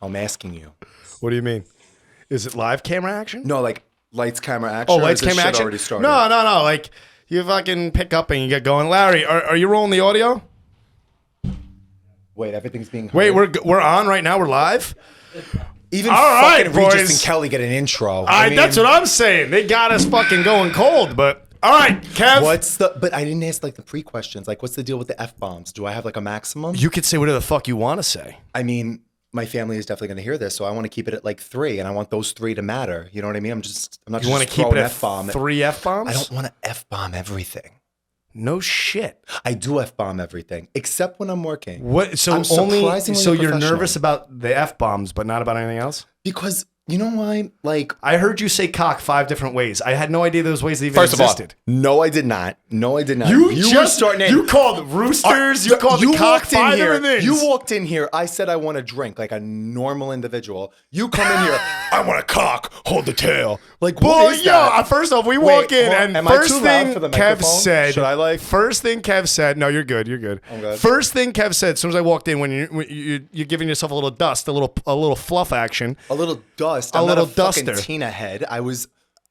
I'm asking you. What do you mean? Is it live camera action? No, like lights, camera, action. Oh, lights, camera, action. Already started? No. Like you fucking pick up and you get going. Larry, are you rolling the audio? Wait, everything's being heard? Wait, we're on right now. We're live. Even all fucking right, Regis boys. and Kelly get an intro. That's what I'm saying. They got us fucking going cold, but all right, Kev. But I didn't ask like the pre-questions. Like, what's the deal with the F-bombs? Do I have like a maximum? You could say whatever the fuck you want to say. I mean, my family is definitely going to hear this, so I want to keep it at like 3, and I want those 3 to matter. You know what I mean? I'm not You just want to keep it throwing at F-bomb. 3 F-bombs? I don't want to F-bomb everything. No shit. I do F-bomb everything, except when I'm working. What? So I'm surprisingly you're professional. nervous about the F-bombs, but not about anything else? Because, you know why? Like, I heard you say cock 5 different ways. I had no idea those ways even first existed. of all, no, I did not. You called roosters. You called the cock 5 different things. You walked in here. I said I want a drink like a normal individual. You come in here. I want a cock. Hold the tail. Like, what is that? First off, we walk in and am I first too loud thing for the Kev microphone? said. Should I like? First thing Kev said. No, you're good. You're good. I'm good. First thing Kev said. As soon as I walked in, when you're giving yourself a little dust, a little fluff action. A little dust. A I'm little not a fucking duster. Tina head. I was,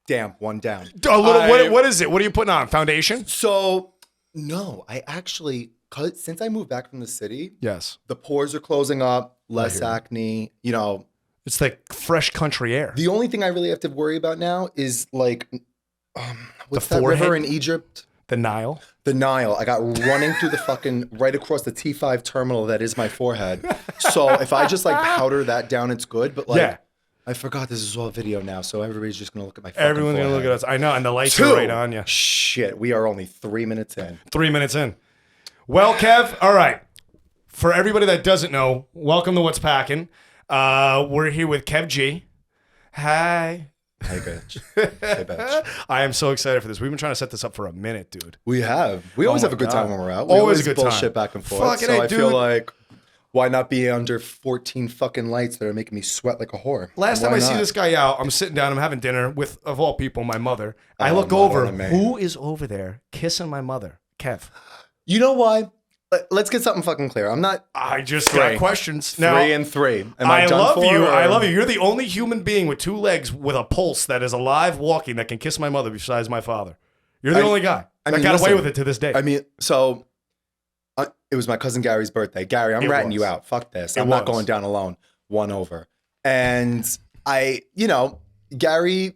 damn, one down. A little. What is it? What are you putting on? Foundation? So, no, I actually, since I moved back from the city, Yes. the pores are closing up, less acne, you know. It's like fresh country air. The only thing I really have to worry about now is like, what's The that forehead? river in Egypt? The Nile. The Nile. I got running through the fucking, right across the T5 terminal that is my forehead. So if I just like powder that down, it's good. But like, Yeah. I forgot this is all video now, so everybody's just going to look at my fucking Everyone's going to look at forehead. us. I know, and the lights 2. are right on you. Shit, we are only 3 minutes in. 3 minutes in. Well, Kev, all right. For everybody that doesn't know, welcome to What's Pac'n. We're here with Kev Gee. Hi. Hey, bitch. Hey, bitch. I am so excited for this. We've been trying to set this up for a minute, dude. We have. We always my have a good God. time when we're out. We Always a good bullshit time. back and forth. Fucking so A, I feel dude. like, why not be under 14 fucking lights that are making me sweat like a whore? Last time Why I see not? this guy out, I'm sitting down, I'm having dinner with, of all people, my mother. I Oh, look not over. only me. Who is over there kissing my mother? Kev. You know why? Let's get something fucking clear. I'm not I just 3. got questions. Now, 3 and 3. Am I, I done love for, you. or- I love you. You're the only human being with 2 legs with a pulse that is alive, walking, that can kiss my mother besides my father. You're the only guy that mean, got away listen, with it to this day. I mean, so it was my cousin Gary's birthday. Gary, I'm ratting you out. Fuck this. I'm not going down alone. 1 over. And Gary,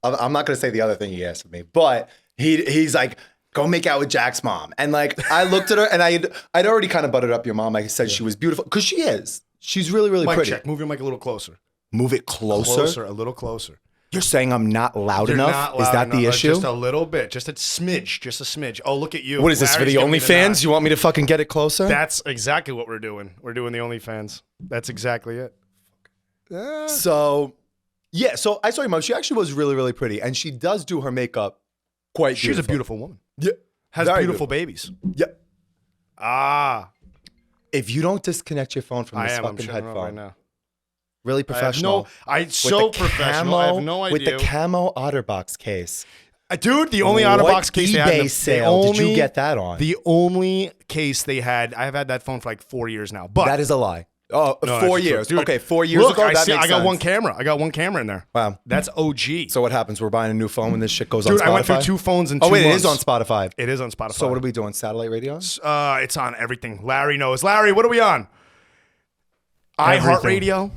I'm not going to say the other thing he asked of me, but he's like, go make out with Jack's mom. And like, I looked at her and I'd already kind of buttered up your mom. I said she was beautiful because she is. She's really, really mic pretty. check. Move your mic a little closer. Move it closer. A little closer. You're saying I'm not loud You're enough? not Is loud that enough. the issue? Just a little bit. Just a smidge. Oh, look at you. What is this, for Larry's the giving me OnlyFans? nod. You want me to fucking get it closer? That's exactly what we're doing. We're doing the OnlyFans. That's exactly it. So, yeah. So I saw your mom. She actually was really, really pretty. And she does do her makeup quite She's a beautiful woman. Yeah. Has Very beautiful babies. Yeah. Ah. If you don't disconnect your phone from I this am. I'm fucking shutting it off headphone, right now. really professional. I'm so professional. I have no idea. With the camo OtterBox case. Dude, the only What OtterBox case they had. eBay sale did you get that on? The only case they had, I have had that phone for like 4 years now. But That is a lie. Oh, No, 4 that's years. true. Dude, Okay, 4 years look, ago, I that makes got sense. one camera. I got one camera in there. Wow. That's OG. So what happens? We're buying a new phone when this shit goes on Dude, Spotify? I went through 2 phones in 2 Oh, wait, months. it is on Spotify. It is on Spotify. So what are we doing? Satellite radio? It's on everything. Larry knows. Larry, what are we on? iHeartRadio.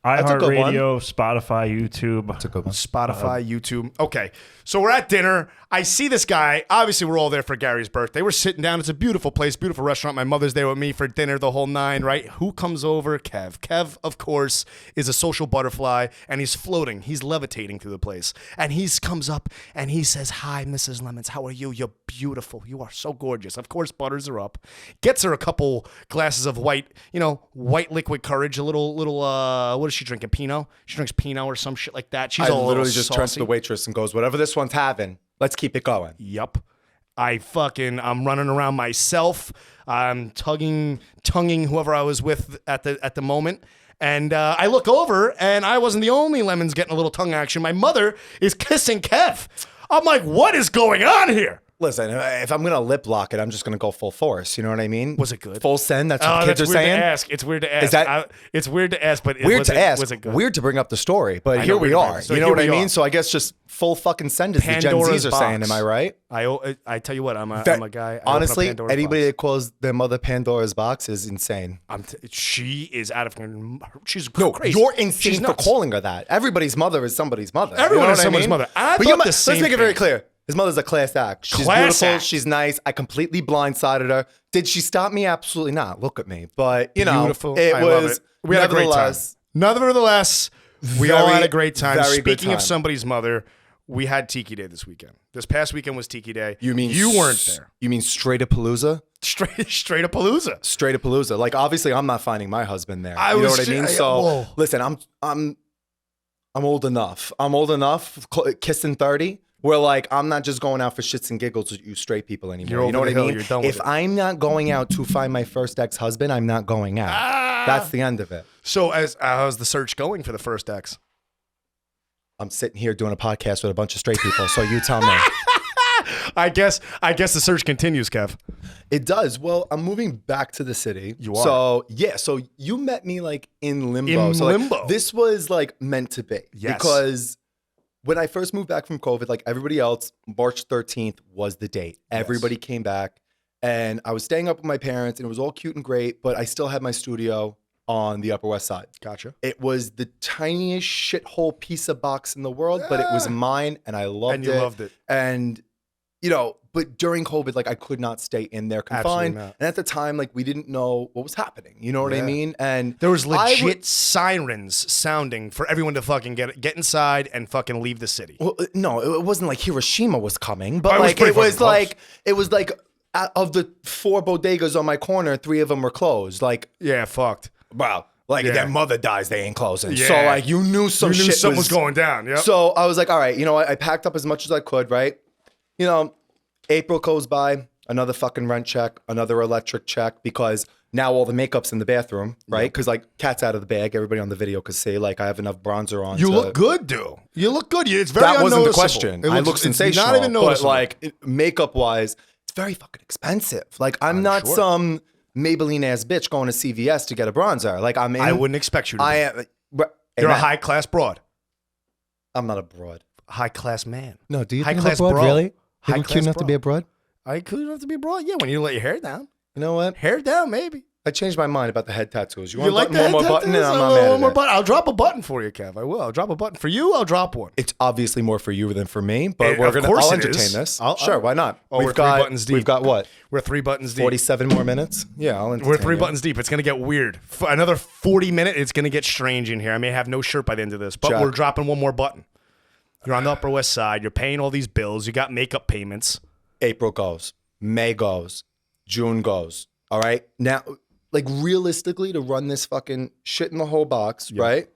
a good one. iHeartRadio, Spotify, YouTube. That's a good one. Spotify, YouTube. Okay. So we're at dinner. I see this guy. Obviously, we're all there for Gary's birthday. We're sitting down. It's a beautiful place, beautiful restaurant. My mother's there with me for dinner, the whole 9, right? Who comes over? Kev. Kev, of course, is a social butterfly, and he's floating. He's levitating through the place. And he comes up, and he says, hi, Mrs. Lemons. How are you? You're beautiful. You are so gorgeous. Of course, butters her up. Gets her a couple glasses of white liquid courage, a little, what is she drinking? Pinot? She drinks Pinot or some shit like that. She's I all literally just turns to saucy. the waitress and goes, whatever this one's having, let's keep it going. Yup. I'm running around myself. I'm tonguing whoever I was with at the moment. And I look over, and I wasn't the only lemons getting a little tongue action. My mother is kissing Kev. I'm like, what is going on here? Listen, if I'm gonna lip lock it, I'm just gonna go full force. You know what I mean? Was it good? Full send. That's what the kids that's are weird saying. to ask. It's weird to ask. Is that it's weird to ask, but weird to ask? Was it good? Weird to bring up the story, but I here know, we weird to are. bring up the You story. know Here what I we mean? are. So I guess just full fucking send is the Gen Pandora's Zs are box. saying. Am I right? I tell you what, I'm a guy. I open up Honestly, Pandora's anybody box. that calls their mother Pandora's box is insane. She is out of she's No, crazy. you're She's insane for nuts. calling her that. Everybody's mother is somebody's mother. Everyone you know is what somebody's I mean? mother. I But thought the let's same make it very thing. clear. His mother's a class act. She's Class beautiful. act. She's nice. I completely blindsided her. Did she stop me? Absolutely not. Look at me. But, you know, Beautiful. it I love was it. We had a great time. nevertheless, We all very, had a great time. very good Speaking of time. somebody's mother, we had Tiki Day this weekend. This past weekend was Tiki Day. You mean you weren't there? You mean straight up Palooza? Straight up Palooza. Straight up Palooza. Like, obviously, I'm not finding my husband there. I you know was what I mean? ju- So, whoa. listen, I'm old enough. I'm old enough, kissing 30. Where like I'm not just going out for shits and giggles with you straight people anymore. You're you over know what the I hill, mean? you're done with If it. I'm not going out to find my first ex-husband, I'm not going out. That's the end of it. So how's the search going for the first ex? I'm sitting here doing a podcast with a bunch of straight people, so you tell me. I guess the search continues, Kev. It does. Well, I'm moving back to the city. You are. So yeah. So you met me like in limbo. In so like, limbo. this was like meant to be. Yes. Because when I first moved back from COVID, like everybody else, March 13th was the date. Everybody came back, and I was staying up with my parents, and it was all cute and great. But I still had my studio on the Upper West Side. Gotcha. It was the tiniest shithole piece of box in the world, but it was mine, and I loved it. And you loved it. And you know, but during COVID, like I could not stay in there Absolutely confined. not. And at the time, like we didn't know what was happening. You know what I Yeah. mean? And There was I legit would- sirens sounding for everyone to fucking get inside and fucking leave the city. Well, no, it wasn't like Hiroshima was coming, but Oh, it was like pretty it was fucking like it was like out of the 4 bodegas on my corner, 3 of them were closed. Like, Yeah, fucked. wow, like Yeah. their mother dies, they ain't closing. So Yeah. like you knew some You knew shit something was going down. Yep. So I was like, all right, you know what? I packed up as much as I could, right? You know, April goes by, another fucking rent check, another electric check, because now all the makeup's in the bathroom, right? Because like cat's out of the bag. Everybody on the video could see like I have enough bronzer on. You to- look good, dude. You look good. It's very That wasn't the unnoticeable. question. It I looks- look it's sensational. Not even but noticeable. like makeup wise, it's very fucking expensive. Like I'm not sure. some Maybelline ass bitch going to CVS to get a bronzer. Like I'm in. I wouldn't expect you to. I be. am. You're a high class broad. I'm not a broad. High class man. No, do you High think I'm class a broad? bro. Really? High Think I'm class cute enough to bro. be a broad? I could have to be broad. Yeah, when you let your hair down. You know what? Hair down, maybe. I changed my mind about the head tattoos. You You want like one more button? And I'm not mad one at more it. button. I'll drop a button for you, Kev. I will. I'll drop a button for you. I'll drop one. It's obviously more for you than for me, but Of course I'll it entertain is. this. I'll- Sure, why not? Oh, we're 3 buttons deep. We've got what? We're 3 buttons deep. 47 more minutes? Yeah, I'll entertain We're 3 you. buttons deep. It's gonna get weird. For another 40 minutes, it's gonna get strange in here. I may have no shirt by the end of this, but Jack. we're dropping one more button. You're on the Upper West Side. You're paying all these bills. You got makeup payments. April goes. May goes. June goes. All right? Now, like realistically, to run this fucking shit in the whole box, right,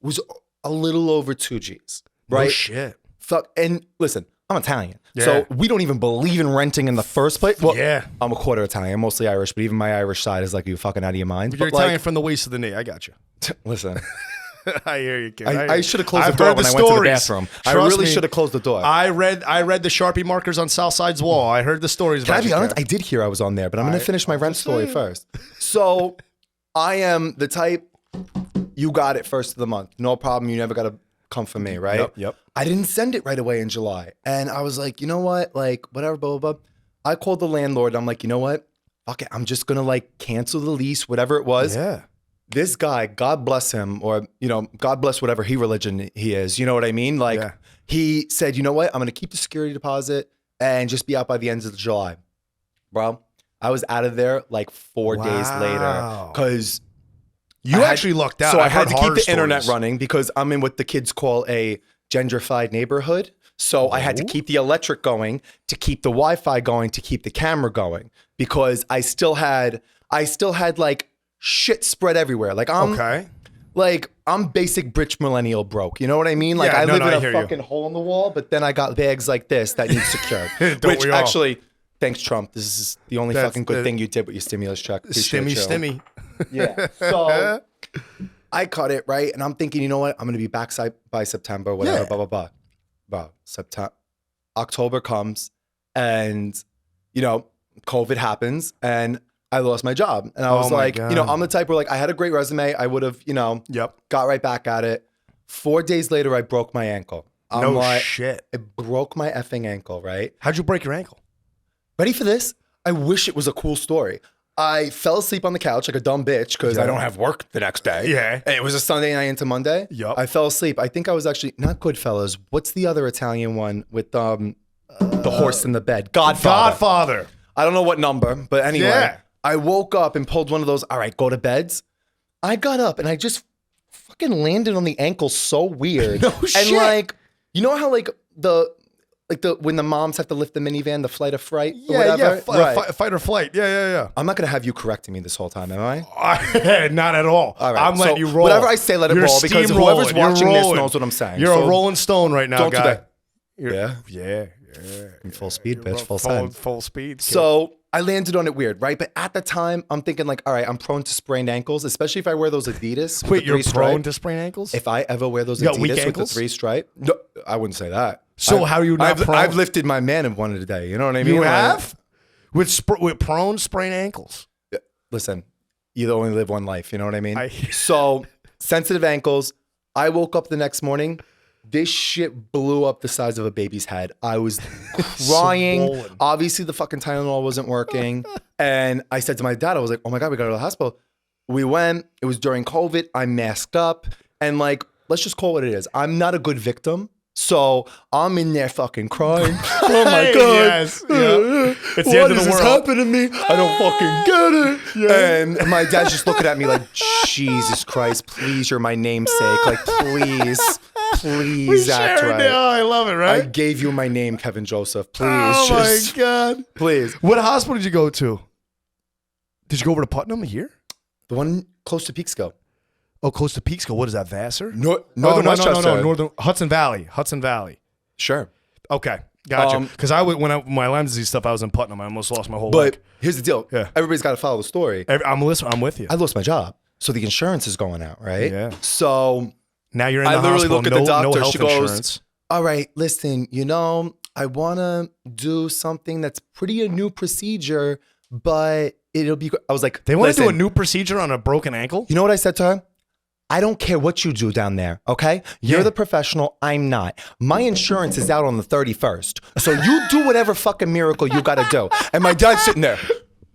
was a little over 2 G's, right? No shit. Fuck. And listen, I'm Italian. Yeah. So we don't even believe in renting in the first place. Well, Yeah. I'm a quarter Italian, mostly Irish, but even my Irish side is like, you fucking out of your mind. You're But like, Italian from the waist to the knee. I got you. listen, I hear you, kid. I should have closed I've the door heard when the I went to the stories. bathroom. I Trust really me. should have closed the door. I read the Sharpie markers on Southside's wall. I heard the stories Can I about be you, honest? Kev. I did hear I was on there, but I'm going to finish my rent story saying. first. So I am the type, you got it first of the month. No problem. You never got to come for me, right? Yep. I didn't send it right away in July. And I was like, you know what? Like, whatever, blah, blah, blah. I called the landlord. I'm like, you know what? Fuck it. I'm just going to like cancel the lease, whatever it was. Yeah. This guy, God bless him, or, you know, God bless whatever religion he is. You know what I mean? Like, Yeah. he said, you know what? I'm going to keep the security deposit and just be out by the end of July. Bro, I was out of there like 4 days later Wow. because You actually lucked out. So I I've had to heard keep horror the internet stories. running because I'm in what the kids call a gentrified neighborhood. So I had to keep the electric going, to keep the Wi-Fi going, to keep the camera going, because I still had like shit spread everywhere. Like I'm basic bitch millennial broke. You know what I mean? Like Yeah, I no, live no, I in hear a you. fucking hole in the wall, but then I got bags like this that need secured. Don't Which we all? actually, thanks Trump. This is the only That's fucking good the- thing you did with your stimulus check. Appreciate Stimmy, you. stimmy. Yeah. So I cut it, right? And I'm thinking, you know what? I'm going to be back by September, whatever, Yeah. blah, blah, blah. Bro, October comes. and COVID happens, and I lost my job. And I was like, God. I'm the type where like I had a great resume. I would have, got right back at it. 4 days later, I broke my ankle. No shit. I broke my effing ankle, right? How'd you break your ankle? Ready for this? I wish it was a cool story. I fell asleep on the couch like a dumb bitch because I don't have work the next day. Yeah. And it was a Sunday night into Monday. Yup. I fell asleep. I think I was actually, not Goodfellas. What's the other Italian one with the horse in the bed? Godfather. I don't know what number, but anyway. Yeah. I woke up and pulled one of those, all right, go to beds. I got up and I just fucking landed on the ankle so weird. No shit. And like, you know how like the when the moms have to lift the minivan, the flight of fright or whatever? Yeah. Fight or flight. Yeah. I'm not going to have you correcting me this whole time, am I? Not at all. All right. I'm letting you roll. Whatever I say, let it roll because whoever's watching this knows what I'm saying. You're a rolling stone right now, don't guy. do that. Yeah. In full speed, bitch. Full send. Full speed. Kid. So I landed on it weird, right? But at the time, I'm thinking like, all right, I'm prone to sprained ankles, especially if I wear those Adidas. Wait, you're prone to sprained ankles? If I ever wear those You got weak Adidas with the ankles? 3 stripe, no, I wouldn't say that. So how are you not prone? I've lifted my man in one today. You know what I mean? You Like, have? With prone sprained ankles? listen, you only live one life. You know what I mean? I- So sensitive ankles. I woke up the next morning. This shit blew up the size of a baby's head. I was crying. Swollen. Obviously, the fucking Tylenol wasn't working. And I said to my dad, I was like, oh my God, we got to go to the hospital. We went. It was during COVID. I masked up. And like, let's just call it what it is. I'm not a good victim. So I'm in there fucking crying. Oh my God. Yes. Yeah. It's the What end of is the this world. happening to me? I don't fucking get it. And my dad's just looking at me like, Jesus Christ, please, you're my namesake. Like, please act right. Oh, I love it, I right? gave you my name, Kevin Joseph. Please, Oh just, my God. please. What hospital did you go to? Did you go over to Putnam here? The one close to Peekskill. Oh, close to Peekskill. What is that, Vassar? Northern no, Westchester. Northern Hudson Valley. Sure. Okay, gotcha. Because when my Lyme disease stuff, I was in Putnam. I almost lost my whole But leg. here's the deal. Yeah. Everybody's got to follow the story. I'm with you. I lost my job. So the insurance is going out, right? Yeah. So Now you're in the I literally hospital. look at the doctor. No health She goes, insurance. all right, listen, I want to do something that's pretty a new procedure, but it'll be, I was like, They want to do a listen, new procedure on a broken ankle? you know what I said to her? I don't care what you do down there, okay? You're Yeah. the professional, I'm not. My insurance is out on the 31st. So you do whatever fucking miracle you got to do. And my dad's sitting there.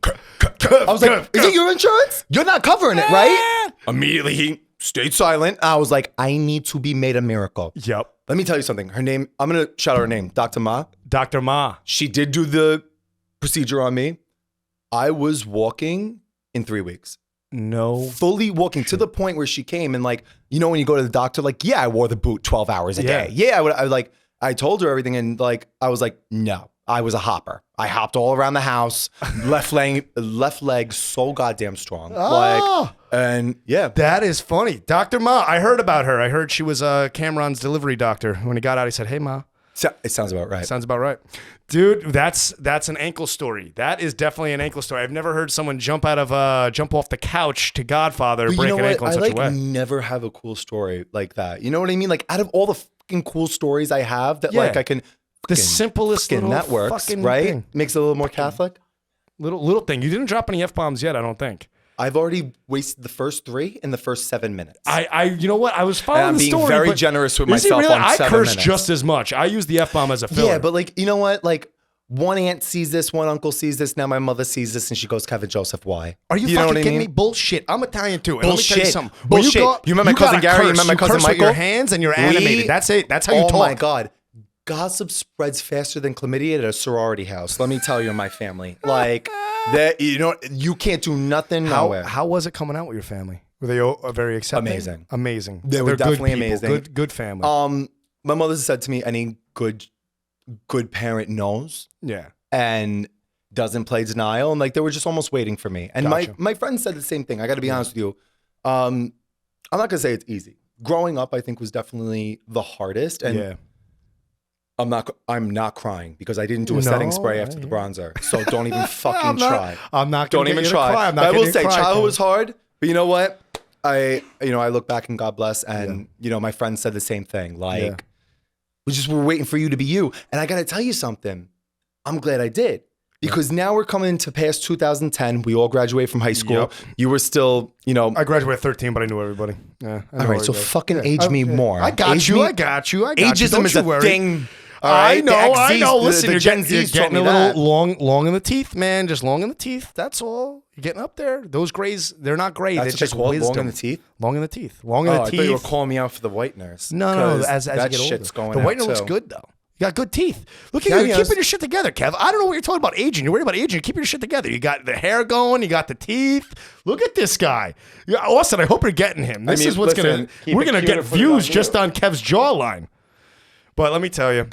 I was like, is it your insurance? You're not covering it, right? Immediately he stayed silent. I was like, I need to be made a miracle. Yep. Let me tell you something. Her name, I'm going to shout out her name, Dr. Ma. Dr. Ma. She did do the procedure on me. I was walking in 3 weeks. No. Fully walking to the point where she came and like, when you go to the doctor, like, yeah, I wore the boot 12 hours a day. Yeah, I told her everything and like, I was like, no, I was a hopper. I hopped all around the house, left leg so goddamn strong. And yeah. That is funny. Dr. Ma, I heard about her. I heard she was Cameron's delivery doctor. When he got out, he said, hey, Ma. It sounds about right. Sounds about right. Dude, that's an ankle story. That is definitely an ankle story. I've never heard someone jump off the couch to Godfather, But break you know an ankle in what? such a way. Never have a cool story like that. You know what I mean? Like out of all the fucking cool stories I have that Yeah. like I can The simplest fucking little that works, fucking right? thing. Makes it a little more Catholic. Little thing. You didn't drop any F-bombs yet, I don't think. I've already wasted the first 3 in the first 7 minutes. You know what? I was following And I'm the being story. very but generous with is it myself really? on I 7 curse minutes. just as much. I use the F-bomb as a filler. Yeah, but like, you know what? Like one aunt sees this, one uncle sees this, now my mother sees this, and she goes, Kevin Joseph, why? Are you know fucking what I kidding mean? me? Bullshit. I'm Italian too. And let me tell you Bullshit. something. When Bullshit. You met my cousin gotta Gary? You curse. met my cousin curse with Michael? your hands and you're animated. That's it. That's how you talk. Oh my God. Gossip spreads faster than chlamydia at a sorority house. Let me tell you, in my family. Like, that, you can't do nothing nowhere. How was it coming out with your family? Were they very accepting? Amazing. They were They're definitely good people. amazing. Good family. My mother said to me, any good parent knows Yeah. and doesn't play denial. And like, they were just almost waiting for me. And Gotcha. my friend said the same thing. I got to be honest with you. I'm not going to say it's easy. Growing up, I think was definitely the hardest. And Yeah. I'm not crying because I didn't do a setting spray after the bronzer. So don't even fucking try. I'm not Don't gonna even get you to try. cry. I'm not But I getting will you say to cry, childhood Ken. was hard, but you know what? I look back and God bless. And my friend said the same thing. Like, we're waiting for you to be you. And I got to tell you something. I'm glad I did. Because now we're coming into past 2010. We all graduated from high school. Yep. You were still, I graduated at 13, but I knew everybody. Yeah. All right, so fucking age me more. I got you. Ageism is a thing. All I right? know. Listen, the Gen Z's you're taught getting me a little that. long in the teeth, man. Just long in the teeth. That's all. You're getting up there. Those grays, they're not gray. That's They're what just they call it, wisdom. long in the teeth? Long in the teeth. Long in Oh, the I teeth. thought you were calling me out for the whiteners. No. 'Cause As you that get older, shit's going the out, whitener looks too. good though. You got good teeth. Look at Yeah, you. You're yeah, keeping your shit together, Kev. I don't know what you're talking about aging. You're worried about aging. You're keeping your shit together. You got the hair going. You got the teeth. Look at this guy. Yeah, Austin, I hope you're getting him. This is what's listen, keep we're it gonna cute get and put it views on just you. on Kev's jawline. But let me tell you,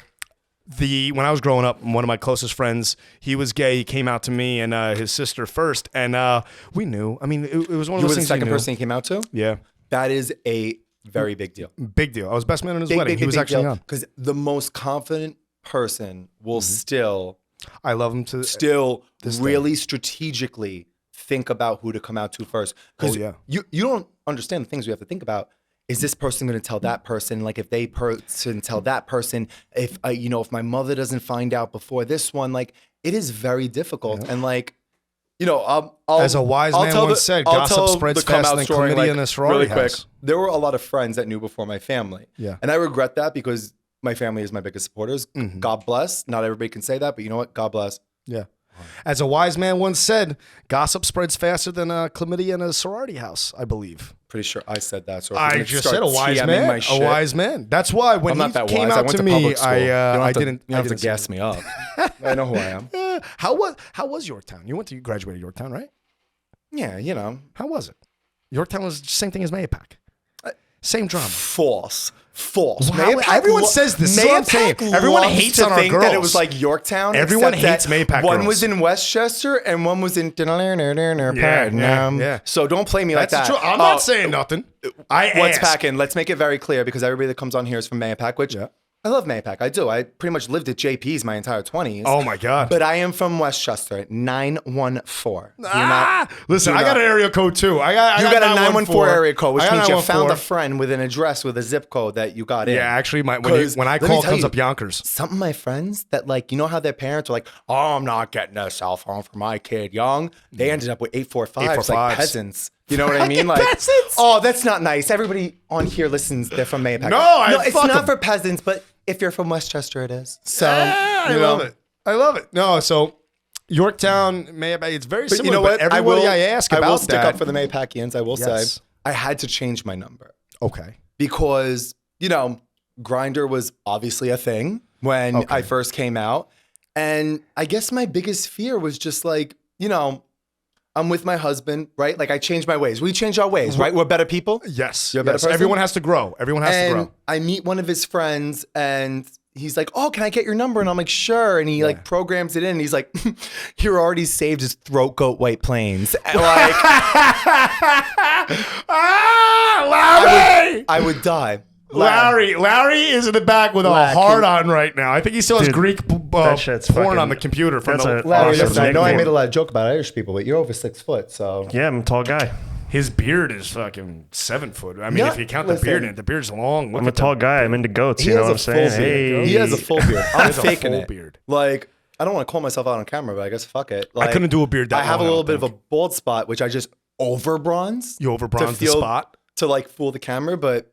when I was growing up, one of my closest friends, he was gay. He came out to me and his sister first, and we knew. I mean, it was one of You were those the things. second you knew. person he came out to? Yeah, That is a very big deal. big deal. I was best man in his wedding. He was actually on. Because the most confident person will still I love him to. really strategically think about who to come out to first. Because Oh, yeah. you don't understand the things we have to think about. Is this person going to tell that person? Like if they person tell that person, if if my mother doesn't find out before this one, like it is very difficult. And like, I'll As a wise man tell once said, I'll gossip tell spreads the come faster out than story, chlamydia in a sorority really quick. house. There were a lot of friends that knew before my family. Yeah. And I regret that because my family is my biggest supporters. Mm-hmm. God bless. Not everybody can say that, but you know what? God bless. Yeah. As a wise man once said, gossip spreads faster than chlamydia in a sorority house, I believe. Pretty sure I said that. So if you're I gonna just start said a wise TMing man. my A shit, wise man. That's why when I'm he not that came wise. I out went to to me, public school. I didn't. You don't have to gas me up. I know who I am. How was Yorktown? You graduated Yorktown, right? Yeah, How was it? Yorktown was the same thing as Mahopac. Same drama. False. Wow, Mahopac everyone says this. This is what I'm saying. Mahopac Everyone loves hates to on our think that it girls. was like Yorktown. Everyone except hates that Mahopac One girls. was in Westchester and one was in yeah. So don't play me like That's that. true. I'm not saying nothing. What's asked. Pac'n? Let's make it very clear because everybody that comes on here is from Mahopac, which I love Mahopac. I do. I pretty much lived at JP's my entire 20s. Oh my God. But I am from Westchester, 914. Listen, I got an area code too. I got You got a 914 area code, which I got means you 914. found a friend with an address with a zip code that you got in. Yeah, actually, when I 'Cause let me call, it tell comes you, up Yonkers. Some of my friends that how their parents are like, oh, I'm not getting a cell phone for my kid young. They ended up with 845s, like 845s. peasants. You know what I mean? Like peasants? Oh, that's not nice. Everybody on here listens. They're from Mahopac. No, it's fuck not 'em. for peasants, but if you're from Westchester, it is. So I love it. I love it. No, so Yorktown, Mahopac, it's very But similar. you know what? But everybody I ask about I will stick that, up for the Mahopacians. I will Yes. say I had to change my number Okay. because Grindr was obviously a thing when I first came out, and I guess my biggest fear was just like I'm with my husband, right? Like I changed my ways. We change our ways, right? We're better people. Yes. You're a better person? Everyone has to grow. Everyone has to And grow. I meet one of his friends and he's like, oh, can I get your number? And I'm like, sure. And he like programs it in. And he's like, you're already saved as Throat Goat White Plains. And like, Larry! I would die. Larry is in the back with a Lack. hard on right now. I think he still has Dude, Greek that shit's porn fucking- on the computer from that's the a- Larry, Awesome. listen, I know I Nickname. made a lot of joke about Irish people, but you're over 6 foot, so. Yeah, I'm a tall guy. His beard is fucking 7 foot. I mean, Yeah, if you count listen. the beard in it, the beard's long. Look I'm a at tall the- guy. I'm into goats. He You know has what I'm a full saying? beard. Hey, He has a full beard. I'm has a faking full it. beard. Like, I don't want to call myself out on camera, but I guess fuck it. Like, couldn't do a beard that I have a long, I little don't bit of a bald spot, which I just over bronze. You over bronze the spot? To like fool the camera, but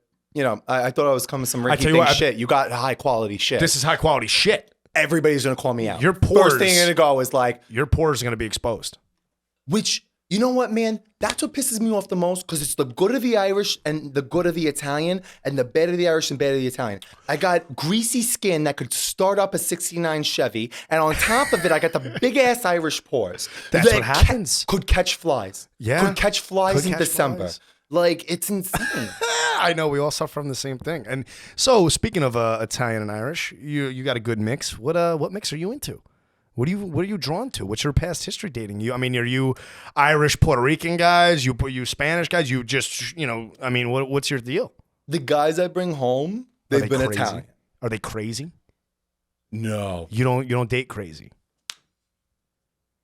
I thought I was coming some Ricky tell you thing what, shit. You got high quality shit. This is high quality shit. Everybody's gonna call me out. Your First pores- thing you're gonna go is like, Your pores are going to be exposed. which you know what, man? That's what pisses me off the most because it's the good of the Irish and the good of the Italian and the bad of the Irish and bad of the Italian. I got greasy skin that could start up a 69 Chevy, and on top of it, I got the big ass Irish pores. That's that what happens. could catch flies. Yeah. Could catch flies Could in catch December. flies. Like, it's insane. I know we all suffer from the same thing. And so, speaking of Italian and Irish, you got a good mix. What mix are you into? What are you drawn to? What's your past history dating? I mean, are you Irish, Puerto Rican guys? You Spanish guys? You just I mean, what's your deal? The guys I bring home, Are they've they been crazy? Italian. Are they crazy? No. You don't date crazy.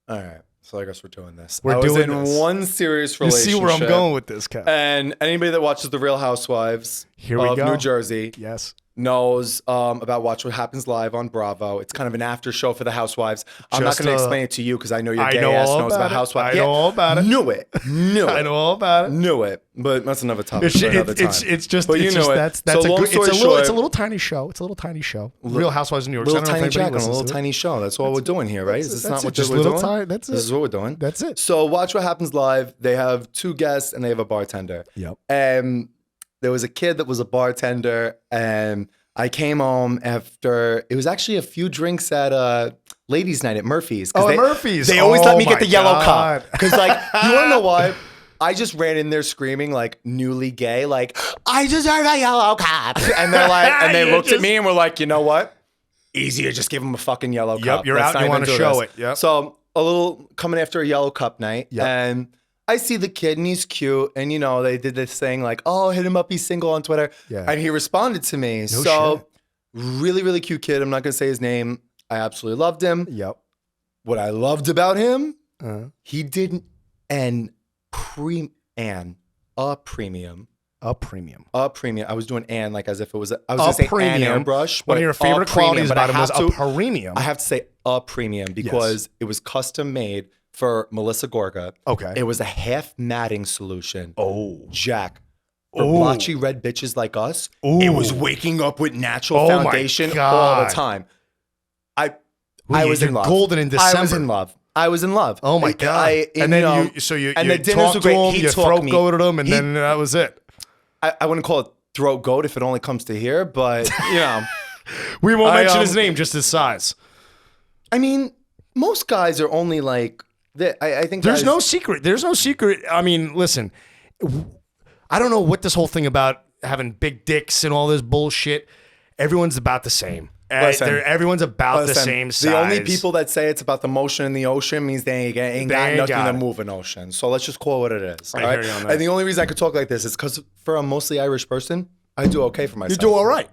All right. So I guess we're doing this. We're I was doing in this. one serious You relationship. see where I'm going with this, Kev? And anybody that watches The Real Housewives Here we of go. New Jersey, Yes. knows about Watch What Happens Live on Bravo. It's kind of an after show for the housewives. I'm not Just, going to explain it to you because I know your I gay know ass all knows about about it. housewives. I know all about it. Knew it. I know all about it. Knew it. But that's another topic for another time. It's just, but it's just that's so long story short, it's a little tiny show. It's a little tiny show. Real Housewives of New York. little I don't know tiny if Jack anybody on a little listens to it. tiny show. That's all we're doing here, right? Is this not what just we're little doing? tiny? That's This it. is what we're doing. That's it. So Watch What Happens Live. They have 2 guests and they have a bartender. Yep. And there was a kid that was a bartender, and I came home after it was actually a few drinks at ladies' night at Murphy's. Oh, at Murphy's. They always let me get my the yellow God. cup because, like, you want to know why? I just ran in there screaming like newly gay, like I deserve a yellow cup, and they're like, and they looked at me and were like, you know what? Easier, just give them a fucking yellow cup. You're Let's out not and you even want to do show this. it. Yep. So a little coming after a yellow cup night, and I see the kid and he's cute, and you know they did this thing like, oh, hit him up, he's single on Twitter, and he responded to me. So really, really cute kid. I'm not gonna say his name. I absolutely loved him. Yep. What I loved about him, he did a premium. A premium. I was doing like as if it was. I was gonna say premium. an airbrush. One of your favorite qualities about him was a premium. I have to say a premium because it was custom made for Melissa Gorga. Okay. It was a half matting solution. Oh. Jack. For blotchy red bitches like us, it was waking up with natural foundation all the time. I was in love. Golden in December. I was in love. Oh my God. And then you the dinners talked were to great. him, He you taught throat me. goated him, and then that was it. I wouldn't call it throat goat if it only comes to here, but you know. We won't mention his name, just his size. I mean, most guys are only like that. I think There's no secret. There's no secret. I mean, listen, I don't know what this whole thing about having big dicks and all this bullshit. Everyone's about the same. Everyone's about the same size. The only people that say it's about the motion in the ocean means they ain't got nothing to move an ocean. So let's just call it what it is. I all right? hear you on that. And the only reason I could talk like this is because for a mostly Irish person, I do okay for myself. You do all right.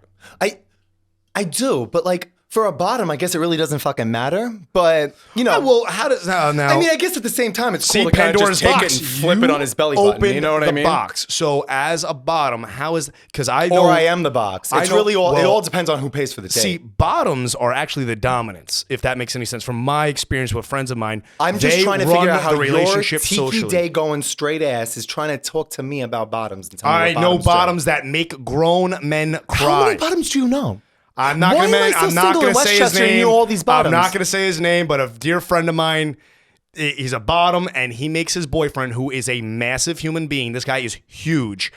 I do, but like for a bottom, I guess it really doesn't fucking matter. But you know, well, how does now? I mean, I guess at the same time, it's cool to Pandora's kind of box. just take it and flip it on his belly button. You know what I mean? Box. So as a bottom, how is because I or I am the box. It's really all. It all depends on who pays for the date. See, bottoms are actually the dominants. If that makes any sense, from my experience with friends of mine, I'm just trying to figure out how the relationship your tiki socially. day going straight ass is trying to talk to me about bottoms. And tell me I what know do. bottoms that make grown men cry. How many bottoms do you know? I'm not Why gonna. am I so I'm not single gonna in say his Westchester and you name. know all these bottoms? I'm not gonna say his name, but a dear friend of mine, he's a bottom, and he makes his boyfriend, who is a massive human being. This guy is huge.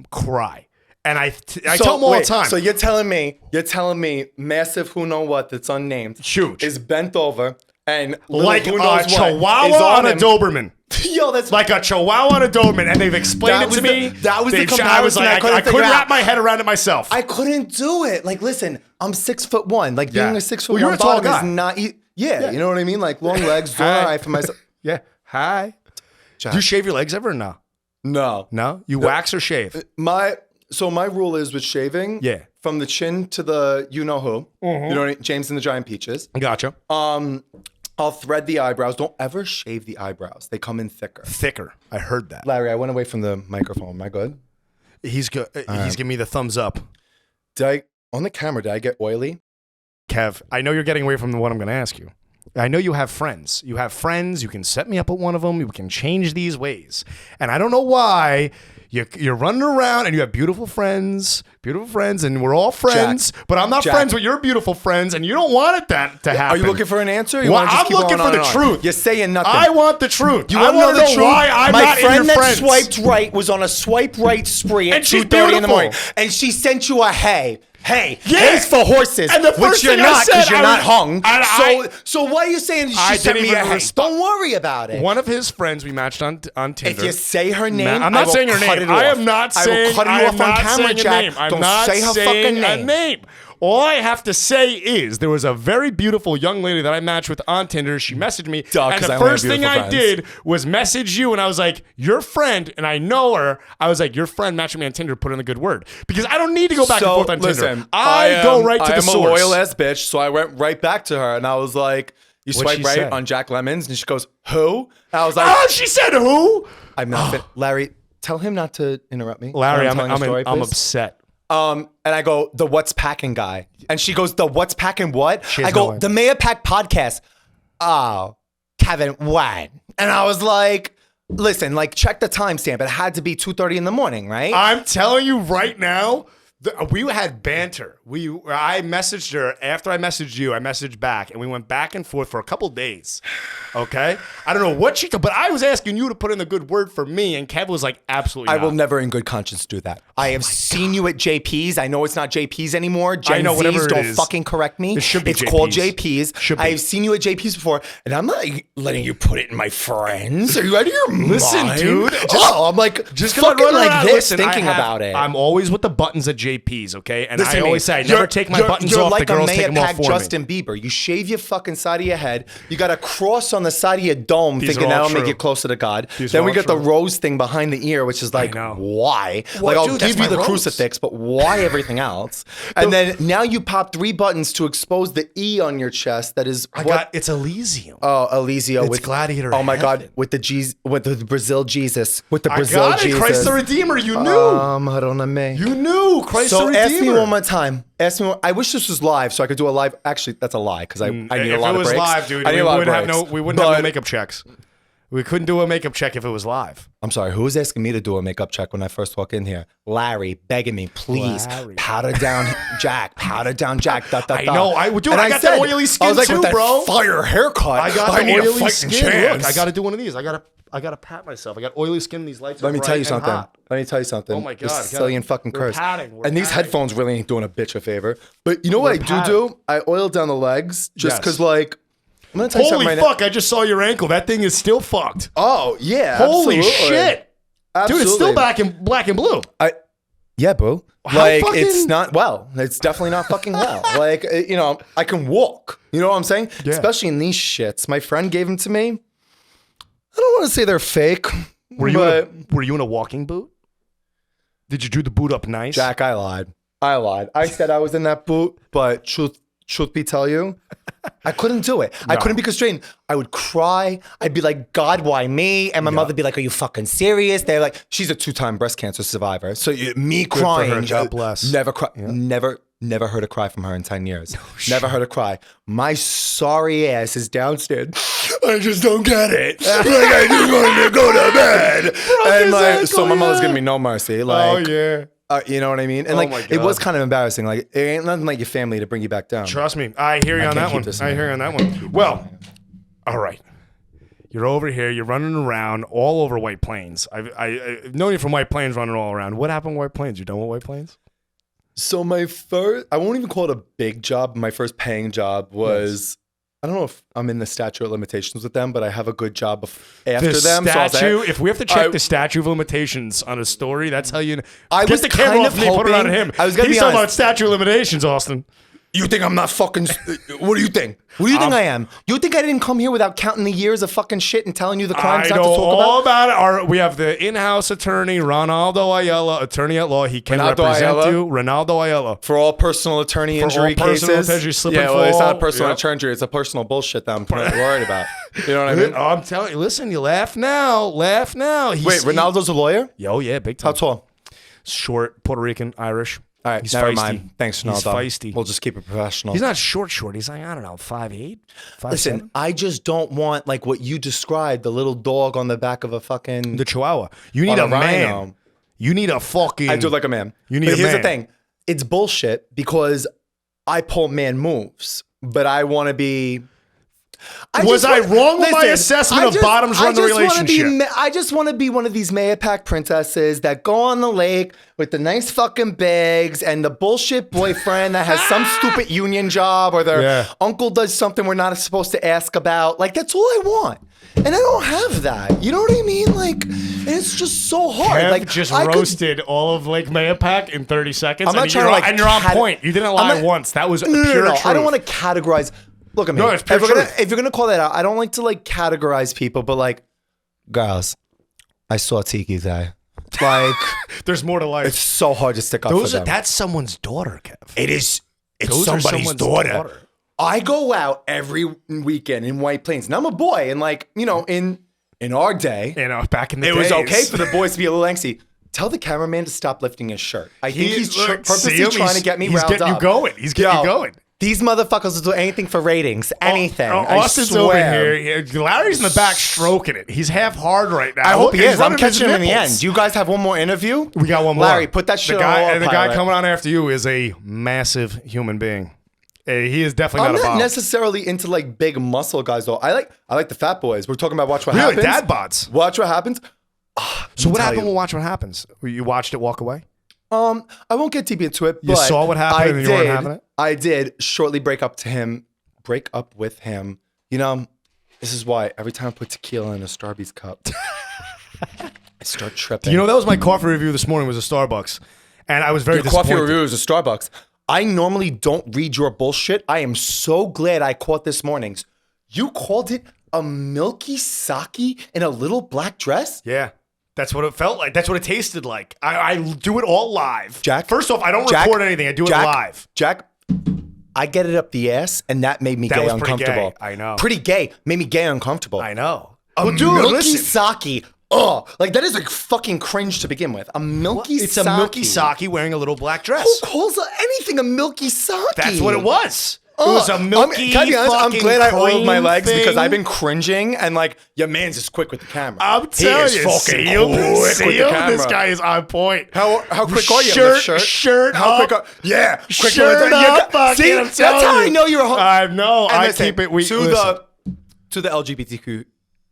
Cry, and I tell him all the time. So you're telling me, massive who know what that's unnamed, Huge, is bent over and like who a knows what chihuahua is on a him. Doberman. Yo, that's like a chihuahua on a Doberman, and they've explained it to me. That was the comparison. I was like, I couldn't wrap my head around it myself. I couldn't do it. Like, listen, I'm 6'1". Like being a 6'1" Well, you're a tall bottom guy. is not. Yeah, you know what I mean. Like long legs, doing all right for myself. Yeah. Hi. Jack. Do you shave your legs ever or no? No. No? You wax or shave? My rule is with shaving. Yeah. From the chin to the you know who. You know what I mean? James and the Giant Peaches. Gotcha. I'll thread the eyebrows. Don't ever shave the eyebrows. They come in thicker. Thicker. I heard that. Larry, I went away from the microphone. Am I good? He's good. He's giving me the thumbs up. On the camera, did I get oily? Kev, I know you're getting away from what I'm going to ask you. I know you have friends. You have friends. You can set me up with one of them. You can change these ways. And I don't know why you're running around and you have beautiful friends, and we're all friends. Jack, but I'm not friends with your beautiful friends, and you don't want it to happen. Are you looking for an answer? I'm looking for the truth. You're saying nothing. I want the truth. You want to know the truth? Why I'm My not in friend your that friends. swiped right was on a swipe right spree at And she's 2:30 in the morning, beautiful. and she sent you a hey. Hey, Yeah. hay's for horses, And the which first you're thing I not said, because you're I not was- hung. So why are you saying I she sent didn't me a even hey? respond. Don't worry about it. One of his friends we matched on Tinder. If you say her name, I'm not I will saying her cut name. it off. I am not saying. I will cut I you am off on not camera, saying a Jack. name. I'm Don't not say her saying fucking a name. name. All I have to say is there was a very beautiful young lady that I matched with on Tinder. She messaged me, Duh, and 'cause the I only have first thing beautiful I friends. did was message you, and I was like, "Your friend," and I know her. I was like, "Your friend matched me on Tinder. Put in a good word," because I don't need to go back and forth on Tinder. I go right to the source. I'm a loyal ass bitch, so I went right back to her, and I was like, "You What'd swipe she right say? on Jack Lemmons," and she goes, "Who?" And I was like, Oh, she said who? "I'm not." Larry, tell him not to interrupt me. Larry, Let him tell the story, I'm please. upset. And I go, the What's Pac'n guy. And she goes, the What's Pac'n what? I no go, idea. the Mahopac podcast. Oh, Kevin, when? And I was like, listen, like, check the timestamp. It had to be 2:30 in the morning, right? I'm telling you right now, we had banter. I messaged her after I messaged you. I messaged back, and we went back and forth for a couple days. Okay, I don't know what she, but I was asking you to put in a good word for me, and Kev was like, "Absolutely, I not. will never, in good conscience, do that. I have seen you at JP's. I know it's not JP's anymore. I know, whatever Z's, it don't is. fucking correct me. It should be It's JP's. called JP's. Should be. I have seen you at JP's before, and I'm not letting you put it in my friends. Are you out of your Listen, mind? dude. I'm like, Just gonna fucking run like around. this, Listen, thinking about it. I'm always with the buttons at JP's, okay? And Listen I to me. always say, I never take my buttons you're off. like The girls a take them off Mahopac for Justin me. Bieber. You shave your fucking side of your head. You got a cross on the side of your dome, These thinking are all that'll make true. you closer to God. These Then are we all got the true. rose thing behind the ear, which is like, know. why? What, Like, I'll dude, that's give you my the rose. crucifix, but why everything else? And then now you pop 3 buttons to expose the E on your chest. That is It's Elysium. Oh, Elysium It's with Gladiator Oh my heaven. God, with the Brazil Jesus, with the I Brazil got it. Jesus. Christ the Redeemer. You knew. Perdóname. You knew. Christ the So Redeemer. ask me one more time. Ask me. I wish this was live, so I could do a live. Actually, that's a lie because I need a lot of breaks. If it was live, dude, I need we a lot of wouldn't have breaks. we wouldn't have no But- makeup checks. We couldn't do a makeup check if it was live. I'm sorry. Who was asking me to do a makeup check when I first walk in here? Larry, begging me, please, Larry. powder down Jack, powder down Jack. Da, da, I da. know. I got And that oily skin I was like, too, with bro. That fire haircut. I got the need a oily fighting skin. chance. Look, I got to do one of these. I got to pat myself. I got oily skin. These lights. Let me are tell you bright and something. hot. Let me tell you something. Oh my God, This gotta- Sicilian fucking we're curse. padding, we're and these padding. headphones really ain't doing a bitch a favor. But you know what I padding. do? I oil down the legs just Yes. because, like, I'm gonna tell you Holy something right fuck! I just saw your ankle. That thing is still fucked. now. Oh yeah. Holy absolutely. shit, Absolutely. dude! It's still black and blue. Yeah, boo. How Like, fucking- it's not well. It's definitely not fucking well. Like, I can walk. You know what I'm saying? Yeah. Especially in these shits. My friend gave them to me. I don't want to say they're fake. Were you but were you in a walking boot? Did you do the boot up nice? Jack, I lied. I said I was in that boot, but truth be tell you, I couldn't do it. I couldn't be constrained. I would cry. I'd be like, God, why me? And my mother would be like, are you fucking serious? They're like, she's a 2-time breast cancer survivor. So me for crying. her. God bless. Never cry. Never heard a cry from her in 10 years. Never heard a cry. My sorry ass is downstairs. I just don't get it. Like, I just wanted to go to bed. And like, so my mother's giving me no mercy. Like, yeah. you know what I mean? And Oh like, my it was God. kind of embarrassing. Like, it ain't nothing like your family to bring you back down. Trust me, I hear you on can't that keep one. this I in. hear you on that one. Well, all right. You're over here. You're running around all over White Plains. I've known you from White Plains, running all around. What happened with White Plains? You done with White Plains? So my first, I won't even call it a big job. My first paying job was, I don't know if I'm in the statute of limitations with them, but I have a good job after The them. So I'll say- statue. If we have to check the statute of limitations on a story, that's how you. I Get was the camera kind off of me. Put it on hoping- him. I was gonna He's be talking about honest. statute of limitations, Austin. You think I'm not fucking, what do you think? What do you think I am? You think I didn't come here without counting the years of fucking shit and telling you the crimes I not know to talk all about? about it. We have the in-house attorney, Ronaldo Ayala, attorney at law. He can Ronaldo represent Ayala? you. Ronaldo Ayala. For all personal attorney injury all personal cases. attorney slip and yeah, well, it's not a fall. personal Yep. attorney injury. It's a personal bullshit that I'm worried about. You know what I mean? I'm telling you, listen, you laugh now. Laugh now. Wait, Ronaldo's a lawyer? Yo, yeah, big How time. tall? Short, Puerto Rican, Irish. All right, He's never feisty. mind. Thanks, Ronaldo. He's feisty. We'll just keep it professional. He's not short. He's like, I don't know, 5'8", 5'7". Listen, I just don't want like what you described, the little dog on the back of a fucking The Chihuahua. You need on a a man. rhino. You need a fucking. I do like a man. You need but a here's man. the thing. It's bullshit because I pull man moves, but I want to be Was I wrong with my assessment of bottoms run the relationship? I just want to be one of these Mahopac princesses that go on the lake with the nice fucking bags and the bullshit boyfriend that has some stupid union job or their Yeah. uncle does something we're not supposed to ask about. Like, that's all I want. And I don't have that. You know what I mean? Like, it's just so hard. Kev Like, just I could- roasted all of Lake Mahopac in 30 seconds. I'm not and trying you're, to, like, and you're on cat- point. You didn't lie I'm not- once. That was No, pure no. truth. I don't want to categorize. Look at me. No, it's pure truth. If you're gonna call that out, I don't like to like categorize people, but like, girls, I saw Tiki today. Like, There's more to life. it's so hard to stick up for them. That's someone's daughter, Kev. It is. It's Those are somebody's someone's daughter. I go out every weekend in White Plains, and I'm a boy, and like, you know, in our day, You know, back in the it days. was okay for the boys to be a little angsty. Tell the cameraman to stop lifting his shirt. I think he's look, purposely see him? trying to get me He's riled getting up. you going. He's getting you going. These motherfuckers will do anything for ratings. Anything. Austin's I over swear. here. Larry's in the back stroking it. He's half hard right now. I hope Look, he he's is. I'm running his catching him in the nipples. end. Do you guys have one more interview? We got one more. Larry, put that shit the guy, on and the guy autopilot. coming on after you is a massive human being. He is definitely I'm not a not bomb. necessarily into like big muscle guys though. I like the fat boys. We're talking about Watch What Really, Happens. dad bods. Watch What Happens. So what tell happened you. with Watch What Happens? You watched it walk away? I won't get deep into it. You but saw what happened and you weren't having it? I did shortly break up with him. You know, this is why every time I put tequila in a Starbucks cup, I start tripping. You know, that was my coffee review this morning was a Starbucks. And I was very Your disappointed. coffee review is a Starbucks. I normally don't read your bullshit. I am so glad I caught this morning's. You called it a milky sake in a little black dress? Yeah. That's what it felt like. That's what it tasted like. I do it all live. Jack? First off, I don't Jack? record anything. I do it live. Jack, I get it up the ass, and that made me That gay was pretty uncomfortable. gay. I know. Pretty gay. Made me gay uncomfortable. I know. A Dude, milky listen. sake. Oh, like that is like fucking cringe to begin with. A milky It's sake. a milky sake wearing a little black dress. Who calls anything a milky sake? That's what it was. It was a milky Can I be honest? I'm fucking glad I oiled my cream legs because thing. I've been cringing and like your man's is quick with the camera. I'm He telling is you, fucking see quick him? with See the him? camera. This guy is on point. How quick are you? Shirt How up. quick? Yeah, quick. Shirt up, fucking, See, I'm that's telling how I you. know you're a. I know. And I listen, keep it. To the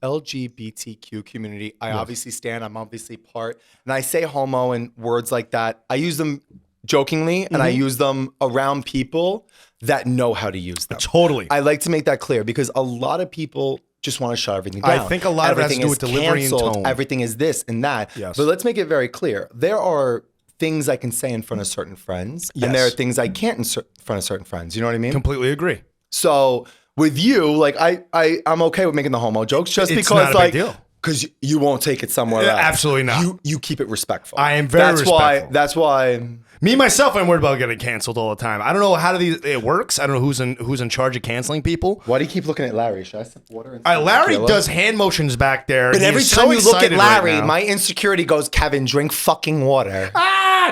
LGBTQ community, I obviously stand. I'm obviously part, and I say homo and words like that. I use them jokingly, and I use them around people that know how to use them. Totally. I like to make that clear because a lot of people just want to shut everything down. I think a lot of it has to do with delivery and tone. Everything is this and that. Yes. But let's make it very clear. There are things I can say in front of certain friends, Yes. and there are things I can't in front of certain friends. You know what I mean? Completely agree. So with you, like I'm okay with making the homo jokes just It's because not a like big deal. because you won't take it somewhere else. Absolutely not. You keep it respectful. I am very respectful. That's why. Me myself, I'm worried about getting canceled all the time. I don't know how it works. I don't know who's in charge of canceling people. Why do you keep looking at Larry? Should I sip water? Larry does hand motions back there. But He every is time so you look at excited right Larry, now. my insecurity goes, Kevin, drink fucking water.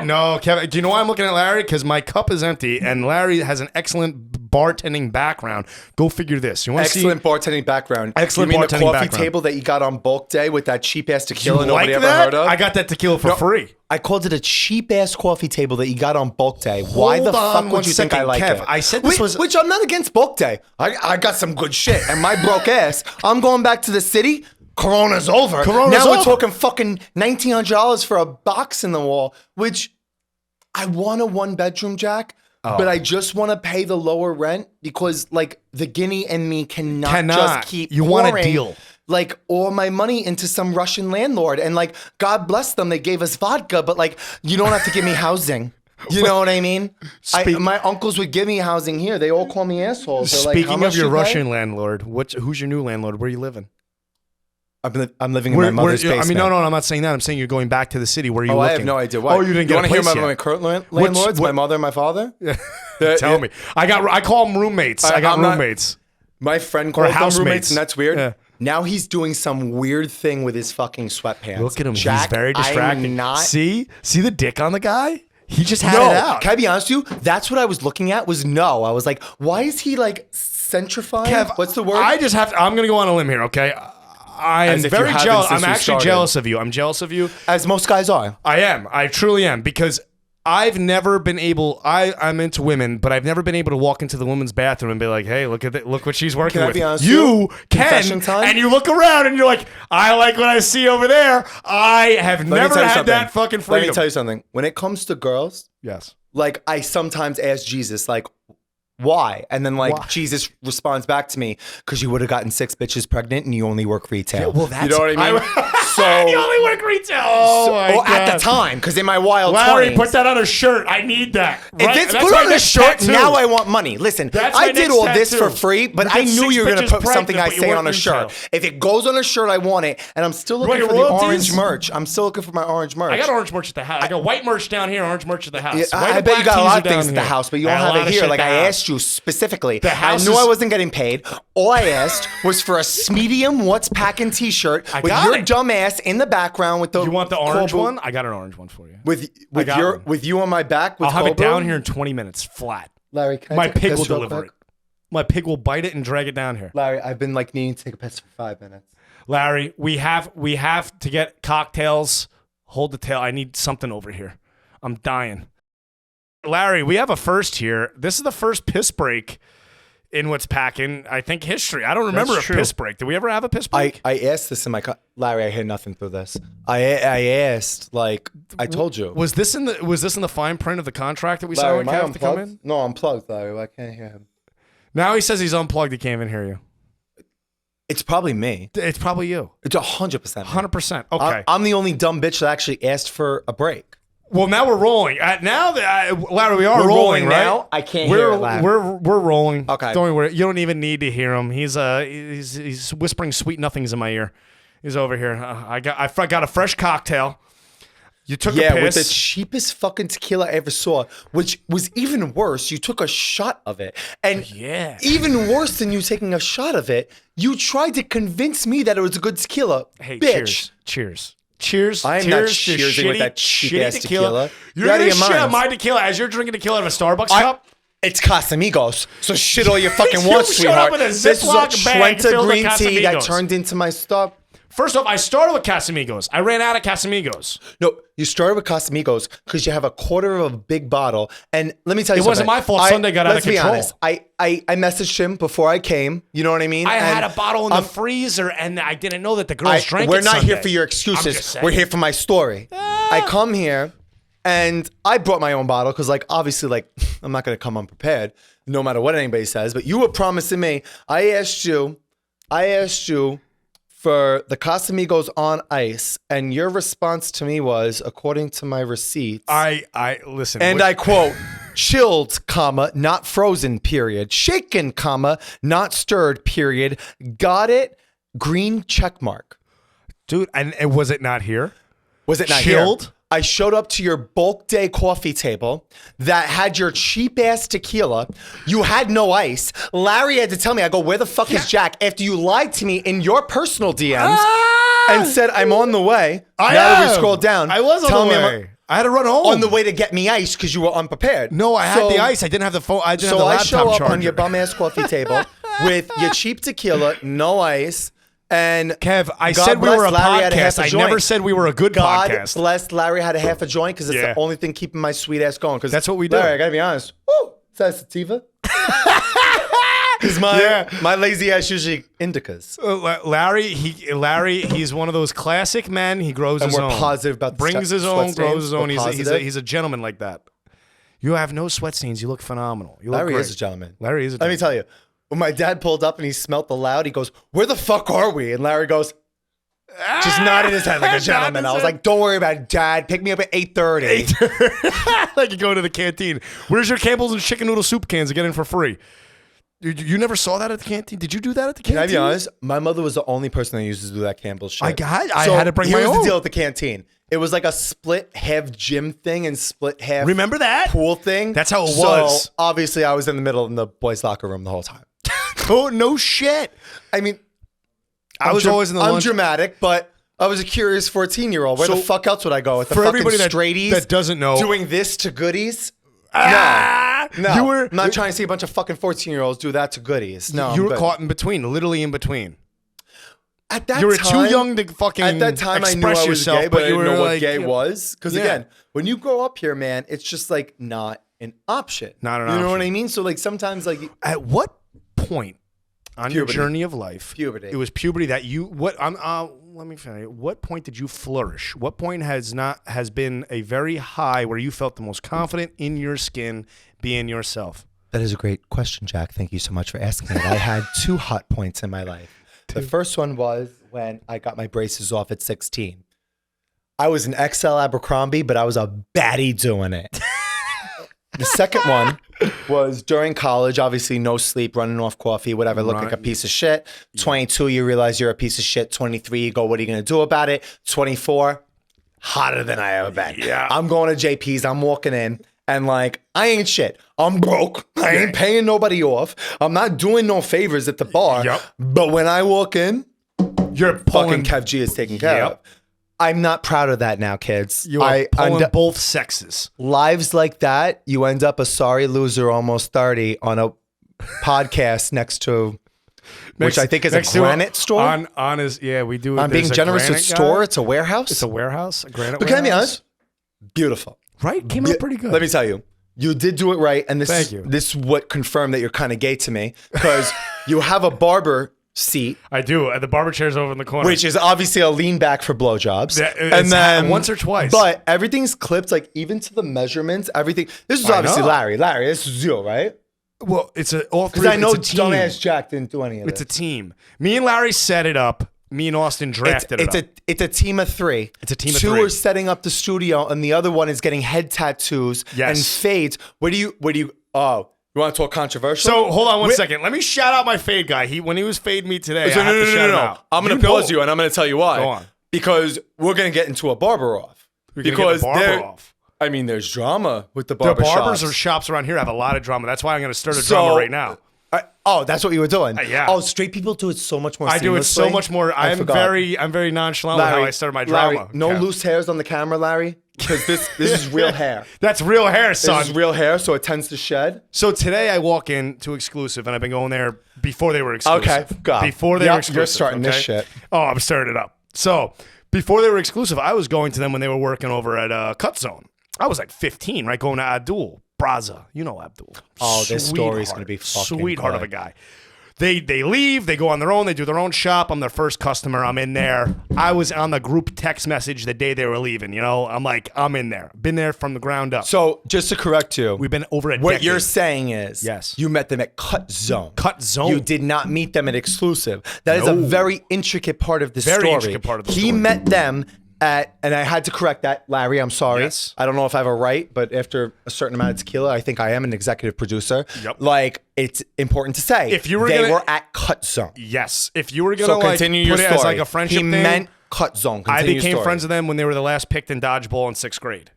No, Kevin. Do you know why I'm looking at Larry? Because my cup is empty, and Larry has an excellent bartending background. Go figure this. You want to see? Excellent bartending background. Excellent you mean bartending the coffee background. table that you got on bulk day with that cheap ass You tequila nobody like ever that? heard of? I got that tequila for free. I called it a cheap ass coffee table that you got on bulk day. Why the Hold on fuck one would you think I second, like Kev. it? I said this was- which I'm not against bulk day. I got some good shit, and my broke ass. I'm going back to the city. Corona's over. Corona's now we're over. talking fucking $1,900 for a box in the wall, which I want a 1-bedroom, Jack. But I just want to pay the lower rent because, like, the guinea and me cannot just keep You want a pouring, deal. like, all my money into some Russian landlord. And, like, God bless them, they gave us vodka, but, like, you don't have to give me housing. You know what I mean? My uncles would give me housing here. They all call me assholes. They're like, how Speaking much of your you pay? Russian landlord, who's your new landlord? Where are you living? I'm living in my mother's basement. I mean, no, I'm not saying that. I'm saying you're going back to the city. Where are you Oh, looking? I have no idea why. Oh, you didn't get want a to hear place about yet. my current landlords? My mother and my father? Tell me. I call them roommates. I got I'm not- roommates. My friend called them housemates. roommates, and that's weird. Yeah. Now he's doing some weird thing with his fucking sweatpants. Look at him. Jack, He's very distracted. I'm not. See the dick on the guy? He just had No, it out. can I be honest with you? That's what I was looking at. Was no. I was like, why is he like centrifying? Kev, What's the word? I just have to. I'm going to go on a limb here, okay? I am As if you very haven't jealous. since I'm we actually started. jealous of you. I'm jealous of you. As most guys are. I am. I truly am because I've never been able. I'm into women, but I've never been able to walk into the women's bathroom and be like, "Hey, look at look what she's working Can I with." be honest with You you? Confession can, time? and you look around and you're like, "I like what I see over there." I have Let me never tell you had something. that fucking Let freedom. me tell you something. When it comes to girls, Yes. like I sometimes ask Jesus, like, why? And then like Why? Jesus responds back to me, because you would have gotten 6 bitches pregnant and you only work retail. Well, that's you know what I mean? you only work retail. Oh my well, god! at the time, because in my wild Larry, 20s. put that on a shirt. I need that. If Right? it's That's put my on a next shirt, tattoo. now I want money. Listen, That's my I did next all this tattoo. for free, but You I get knew 6 you were going to bitches put something I pregnant, but you say work on a retail. shirt. If it goes on a shirt, I want it. And I'm still looking want for your the royalties? orange merch. I'm still looking for my orange merch. I got orange merch at the house. I got white merch down here, orange merch at the house. Yeah, White I and bet you black got a tees lot are of things down at the here. house, but you I don't got a have lot it of here. shit Like at I the asked house. asked you specifically. The house I knew is- I wasn't getting paid. All I asked was for a medium What's Pac'n t-shirt with got your it. dumb ass in the background with the. You want the orange Cobra- one? I got an orange one for you. with got one. with you on my back. With I'll have it Cobra? down here in 20 minutes, flat. Larry, can I My take a pig will piss real deliver quick? it. My pig will bite it and drag it down here. Larry, I've been like needing to take a piss for 5 minutes. Larry, we have to get cocktails. Hold the tail. I need something over here. I'm dying. Larry, we have a first here. This is the first piss break in What's Pac'n, I think, history. I don't remember That's a true. piss break. Did we ever have a piss break? I asked this in my Larry. I hear nothing through this. I asked like I told you. Was this in the fine print of the contract that we Larry, signed am I with Kev to come in? unplugged? No, I'm plugged, Larry. I can't hear him. Now he says he's unplugged. He can't even hear you. It's probably me. It's probably you. It's 100%. 100%. Okay. I'm the only dumb bitch that actually asked for a break. Well, now we're rolling. Larry, we are We're rolling, right? now. I can't We're hear it, Larry. we're rolling. Okay. Don't worry. You don't even need to hear him. He's whispering sweet nothings in my ear. He's over here. I got a fresh cocktail. You took a Yeah, with piss. the cheapest fucking tequila I ever saw, which was even worse. You took a shot of it. And Yeah. even worse than you taking a shot of it, you tried to convince me that it was a good tequila. Hey, bitch. cheers. Cheers. I am not cheers to cheersing with shitty- that cheap shitty ass tequila. You're You're out going of to your shit on mind. my tequila as you're drinking tequila out of a Starbucks cup? It's Casamigos, so shit all you fucking You want, showed sweetheart. up in a This is a Ziploc bag Trenta filled with green tea that Casamigos. turned into my stuff. First off, I started with Casamigos. I ran out of Casamigos. No, you started with Casamigos because you have a quarter of a big bottle. And let me tell you It something. wasn't my fault Sunday got out of let's be control. honest. I messaged him before I came. You know what I mean? I had And a bottle in the freezer, and I didn't know that the girls drank we're it not here Sunday. for your I'm just excuses. saying. We're here for my story. I come here and I brought my own bottle because, like, obviously, like, I'm not going to come unprepared no matter what anybody says. But you were promising me. I asked you for the Casamigos on ice, and your response to me was, according to my receipts, I listen. and I quote, chilled, comma, not frozen, period. Shaken, comma, not stirred, period. Got it? Green check mark. dude, and was it not here? Was it not Chilled? here? I showed up to your bulk day coffee table that had your cheap ass tequila. You had no ice. Larry had to tell me, I go, where the fuck is Jack? After you lied to me in your personal DMs and said, I'm on the way. Now that we scroll down. I was on telling the me way. I had to run home. on the way to get me ice because you were unprepared. No, I had So- the ice. I didn't have the phone. I didn't have So the I laptop show up charger. on your bum ass coffee table with your cheap tequila, no ice, and Kev, I God said we bless were a Larry had half podcast. a I joint. never said we were a good God podcast. bless Larry had a half a joint because it's Yeah. the only thing keeping my sweet ass going. Because That's what we do. Larry, I gotta be honest. Woo, is that sativa? Because my lazy ass usually indicas. Larry, he's one of those classic men. He grows And his we're own. positive about the brings his sweat own, stains. grows his own. We're He's positive. a gentleman like that. You have no sweat stains. You look phenomenal. You look Larry great. is a gentleman. Larry is a Let me gentleman. tell you, when my dad pulled up and he smelt the loud, he goes, "Where the fuck are we?" And Larry goes, just nodding his head like a gentleman. I was like, "Don't worry about it, Dad. Pick me up at 8:30." Like you go to the canteen. Where's your Campbell's and chicken noodle soup cans to get in for free? You never saw that at the canteen? Did you do that at the Can canteen? I be honest? My mother was the only person that used to do that Campbell's shit. I had to bring my here's own. the deal at the canteen. It was like a split half gym thing and split half Remember that? pool thing. That's how it So, was. obviously, I was in the middle in the boys' locker room the whole time. Oh, no shit. I mean, I was always in the I'm lunch. dramatic, but I was a curious 14-year-old. Where So, the fuck else would I go? With the for fucking everybody straighties that doesn't know- doing this to goodies? Ah! No. You were I'm not trying to see a bunch of fucking 14-year-olds do that to goodies. No, you I'm were good. caught in between, literally in between. At that You were time, too young to fucking At that time, I knew I express was yourself, gay, but but I you didn't were know what like, gay yeah. was. Because Yeah. again, when you grow up here, man, it's just like not an option. Not an You know what option. I mean? So like sometimes like At what point on Puberty. your journey of life? Puberty. It was puberty that you what let me finish. What point did you flourish? What point has been a very high where you felt the most confident in your skin, being yourself? that is a great question, Jack. Thank you so much for asking it. I had two hot points in my life. The first one was when I got my braces off at 16. I was an XL Abercrombie, but I was a baddie doing it. The second one was during college, obviously no sleep, running off coffee, whatever, look like a piece of shit. 22, you realize you're a piece of shit. 23, you go, what are you going to do about it? 24, hotter than I ever been. Yeah. I'm going to JP's, I'm walking in, And like, I ain't shit. I'm broke. I ain't paying nobody off. I'm not doing shit. I'm broke. I ain't paying nobody off. I'm not doing no favors at the bar. Yep. But when I walk in, You're fucking Kev Gee is taken care of. I'm not proud of that now, kids. You are pulling both sexes. Lives like that, you end up a sorry loser, almost 30, on a podcast next to, which I think is a granite store. On his, we do. I'm being generous with store. It's a warehouse. It's a warehouse, a granite But warehouse. can I be honest? Beautiful. Right? Came out pretty good. Let me tell you. You did do it right. And Thank you. This is what confirmed that you're kind of gay to me. Because you have a barber seat. I do. And the barber chair's over in the corner. Which is obviously a lean back for blowjobs. And then once or twice. But everything's clipped, like even to the measurements, everything. This is obviously Larry. Larry, this is you, right? Well, it's all three. Because I know dumbass Jack didn't do any of It's this. a team. Me and Larry set it up. Me and Austin drafted it up. It's a team of three. It's a team of Two three. are setting up the studio, and the other one is getting head tattoos and fades. Where do you? Oh, you want to talk controversial? So hold on one second. Let me shout out my fade guy. When he was fading me today, I have to shout him out. I'm going to pause you, and I'm going to tell you why. Go on. Because we're going to get into a barber off. I mean, there's drama with the barber shops. The barbers or shops around here have a lot of drama. That's why I'm going to start a drama right now. That's what you were doing. Yeah. Oh, straight people do it so much more. I do it so much more. I'm very nonchalant with how I started my drama. Larry, no loose hairs on the camera, Larry, because this is real hair. That's real hair, son. This is real hair, so it tends to shed. So today I walk in to Exclusive, and I've been going there before they were exclusive. Okay, go. Before they were exclusive. You're starting this shit. Oh, I'm starting it up. So before they were exclusive, I was going to them when they were working over at Cut Zone. I was like 15, right, going to Abdul Braza. You know Abdul. Oh, this story's going to be fucking sweetheart of a guy. They leave, they go on their own, they do their own shop. I'm their first customer. I'm in there. I was on the group text message the day they were leaving, I'm like, I'm in there. Been there from the ground up. So just to correct you, we've been over at what you're saying is you met them at Cut Zone. Cut Zone. You did not meet them at Exclusive. That is a very intricate part of the story. Very intricate part of the story. He met them and I had to correct that, Larry. I'm sorry. Yes. I don't know if I have a right, but after a certain amount of tequila, I think I am an executive producer. Yep. Like, it's important to say. If you were they were at Cut Zone. Yes. If you were going to continue your put it story. as like a friendship thing. He meant Cut Zone. I became friends with them when they were the last picked in dodgeball in 6th grade.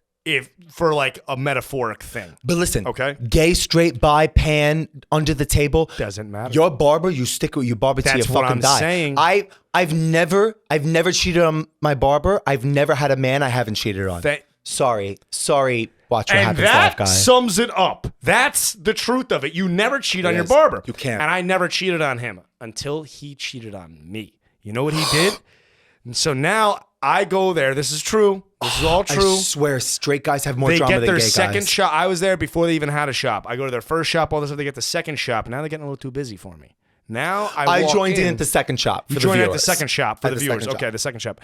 For like a metaphoric thing. But listen, okay, gay, straight, bi, pan, under the table. Doesn't matter. Your barber, you stick with your barber till you fucking die. Saying. I've never cheated on my barber. I've never had a man I haven't cheated on. Sorry. Watch what happens live, guys. And that sums it up. That's the truth of it. You never cheat on your barber. You can't. And I never cheated on him until he cheated on me. You know what he did? And so now I go there. This is true. This is all true. I swear, straight guys have more drama than gay guys. They get their second shop. I was there before they even had a shop. I go to their first shop, all this stuff. They get the second shop. Now they're getting a little too busy for me. Now I joined in at the second shop for the viewers. You joined at the second shop for the viewers. Okay, the second shop.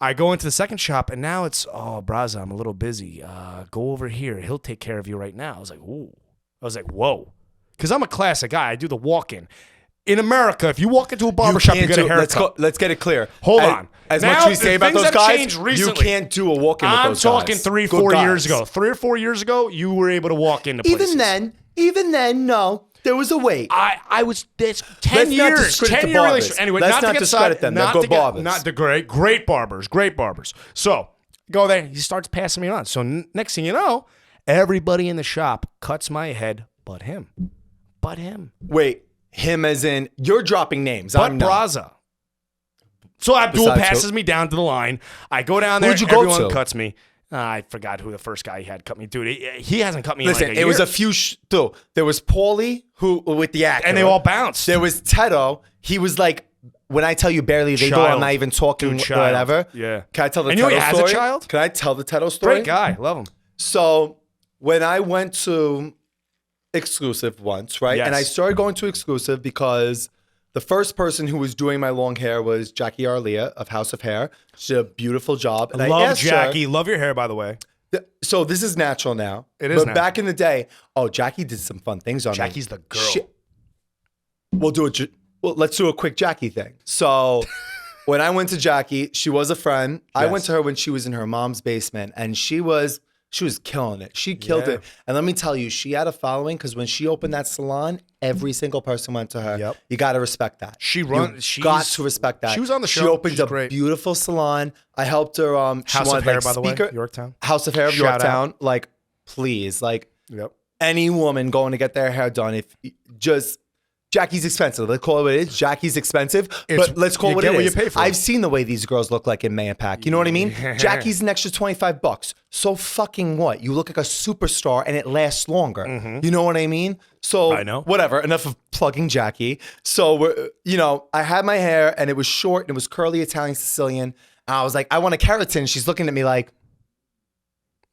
I go into the second shop, and now it's, Braza, I'm a little busy. Go over here. He'll take care of you right now. I was like, ooh. I was like, whoa. Because I'm a classic guy. I do the walk-in. In America, if you walk into a barbershop, you get a haircut. Let's get it clear. Hold on. As much as we say about those guys, you can't do a walk-in with those guys. I'm talking 3-4 years ago. 3 or 4 years ago, you were able to walk into places. Even then, no. There was a wait. I was 10 years. 10 year relationship. Anyway, let's not discredit them. They're good barbers. Not the great barbers. Great barbers. So go there. He starts passing me on. So next thing you know, everybody in the shop cuts my head, but him. Wait. Him as in, you're dropping names. But Braza. So Abdul passes me down to the line. I go down there. Everyone cuts me. I forgot who the first guy he had cut me. Dude, he hasn't cut me in like a year. It was a few. There was Paulie who with the actor. And they all bounced. There was Tedo. He was like, when I tell you barely legal, I'm not even talking whatever. Yeah. Can I tell the Tedo story? And he has a child? Can I tell the Tedo story? Great guy. Love him. So when I went to Exclusive once, right? Yes. And I started going to Exclusive because the first person who was doing my long hair was Jackie Arlia of House of Hair. She did a beautiful job. And I love Jackie. Love your hair, by the way. So this is natural now. It is. But back in the day, Jackie did some fun things on me. Jackie's the girl. Let's do a quick Jackie thing. So when I went to Jackie, she was a friend. Yes. I went to her when she was in her mom's basement, and she was killing it. She killed it. And let me tell you, she had a following because when she opened that salon, every single person went to her. Yep. You got to respect that. She's got to respect that. She was on the show. She opened a beautiful salon. I helped her. House of Hair, by the way, Yorktown. House of Hair of Yorktown. Like, please, like Yep. any woman going to get their hair done, if just Jackie's expensive. Let's call it what it is. Jackie's expensive, but let's call it what it is. You pay for I've seen the way these girls look like in Mahopac. You know what I mean? Jackie's an extra $25. So fucking what? You look like a superstar and it lasts longer. You know what I mean? So I know. Whatever. Enough of plugging Jackie. So I had my hair and it was short and it was curly Italian Sicilian. And I was like, I want a keratin. She's looking at me like,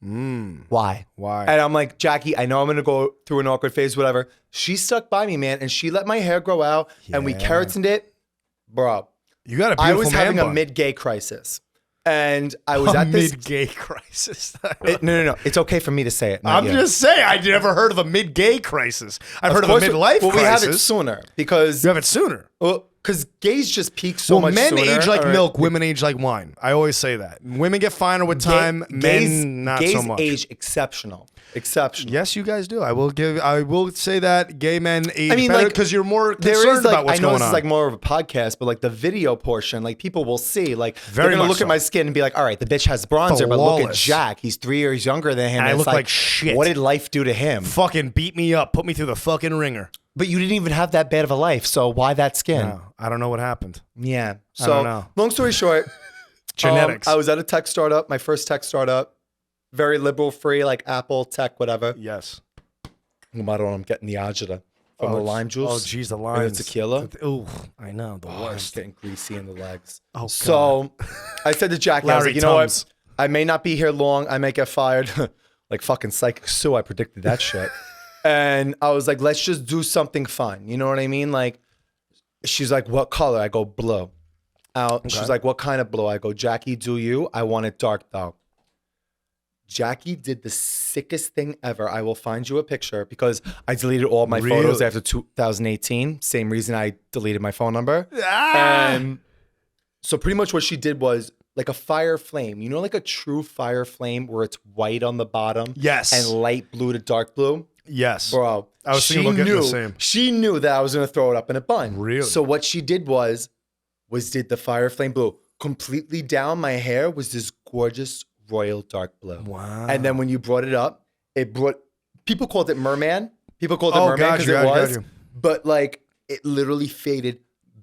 why? And I'm like, Jackie, I know I'm going to go through an awkward phase, whatever. She stuck by me, man, and she let my hair grow out, and we keratined it. Bro, You got a beautiful I was man having bun. a mid-gay crisis. And I was at this... mid-gay crisis. No. It's okay for me to say it. not I'm you. just saying, I never heard of a mid-gay crisis. I've heard of a midlife crisis. Well, we have it sooner because... You have it sooner. Well, because gays just peak so much men sooner. age like or- milk, women age like wine. I always say that. Women get finer with time, men not gays so much. age exceptional. Yes, you guys do. I will say that gay men age I mean, better like, because you're more There concerned is like, about what's I know going this on. is like more of a podcast, but like the video portion, like people will see, like Very they're gonna much look so. at my skin and be like, all right, the bitch has bronzer, but look at Flawless. Jack. He's 3 years younger than him. And I it's look like shit. What did life do to him? Fucking beat me up, put me through the fucking ringer. But you didn't even have that bad of a life, so why that skin? No, I don't know what happened. Yeah. So don't know. long story short, Genetics. I was at a tech startup, my first tech startup, very liberal, free, like Apple, tech, whatever. Yes. I'm getting the agita from the lime juice. Oh, geez, the and lime. the tequila. Ooh, I know. The I'm worst. getting greasy in the legs. Oh, God. So I said to Jackie, I was Larry like, you know Tums. what? I may not be here long. I may get fired. Like fucking Psychic Sue. I predicted that shit. And I was like, let's just do something fun. You know what I mean? Like, she's like, what color? I go, blue. She's like, what kind of blue? I go, Jackie, do you? I want it dark though. Jackie did the sickest thing ever. I will find you a picture because I deleted all my photos after 2018. Same reason I deleted my phone number. And so pretty much what she did was like a fire flame. You know, like a true fire flame where it's white on the bottom. Yes. And light blue to dark blue. Yes. Bro, I was thinking about getting the same. She knew that I was going to throw it up in a bun. Really? So what she did was did the fire flame blue. Completely down my hair was this gorgeous royal dark blue. Wow. And then when you brought it up, people called it merman. People called it Oh, merman got because you, it got you, was. got you. But like it literally faded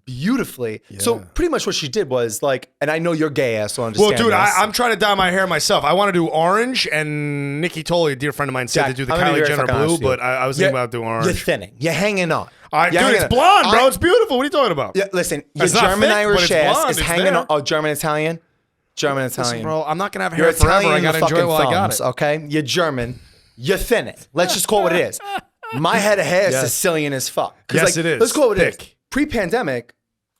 beautifully. So pretty much what she did was like, and I know you're gay ass, so I understand Well, dude, this. I'm trying to dye my hair myself. I want to do orange, and Nikki Tolley, a dear friend of mine, said Jack, to do the I'm gonna be Kylie very Jenner fucking blue, honest with you. but I was thinking about doing orange. You're thinning. You're hanging on. Dude, You're it's hanging on. blonde, bro. It's beautiful. What are you talking about? Yeah, listen, your It's not German thick, but Irish it's ass blonde. is It's hanging there. on. Oh, German Italian? German Listen, Italian. bro, I'm not going to have You're hair forever. Italian I in got the to enjoy fucking it while I got thumbs, it. okay? You're German. You're thinning. Let's just call it what it is. My head of hair is Yes. Sicilian as fuck. 'Cause, Yes, it is. Let's call it what it is. Thick. Pre-pandemic,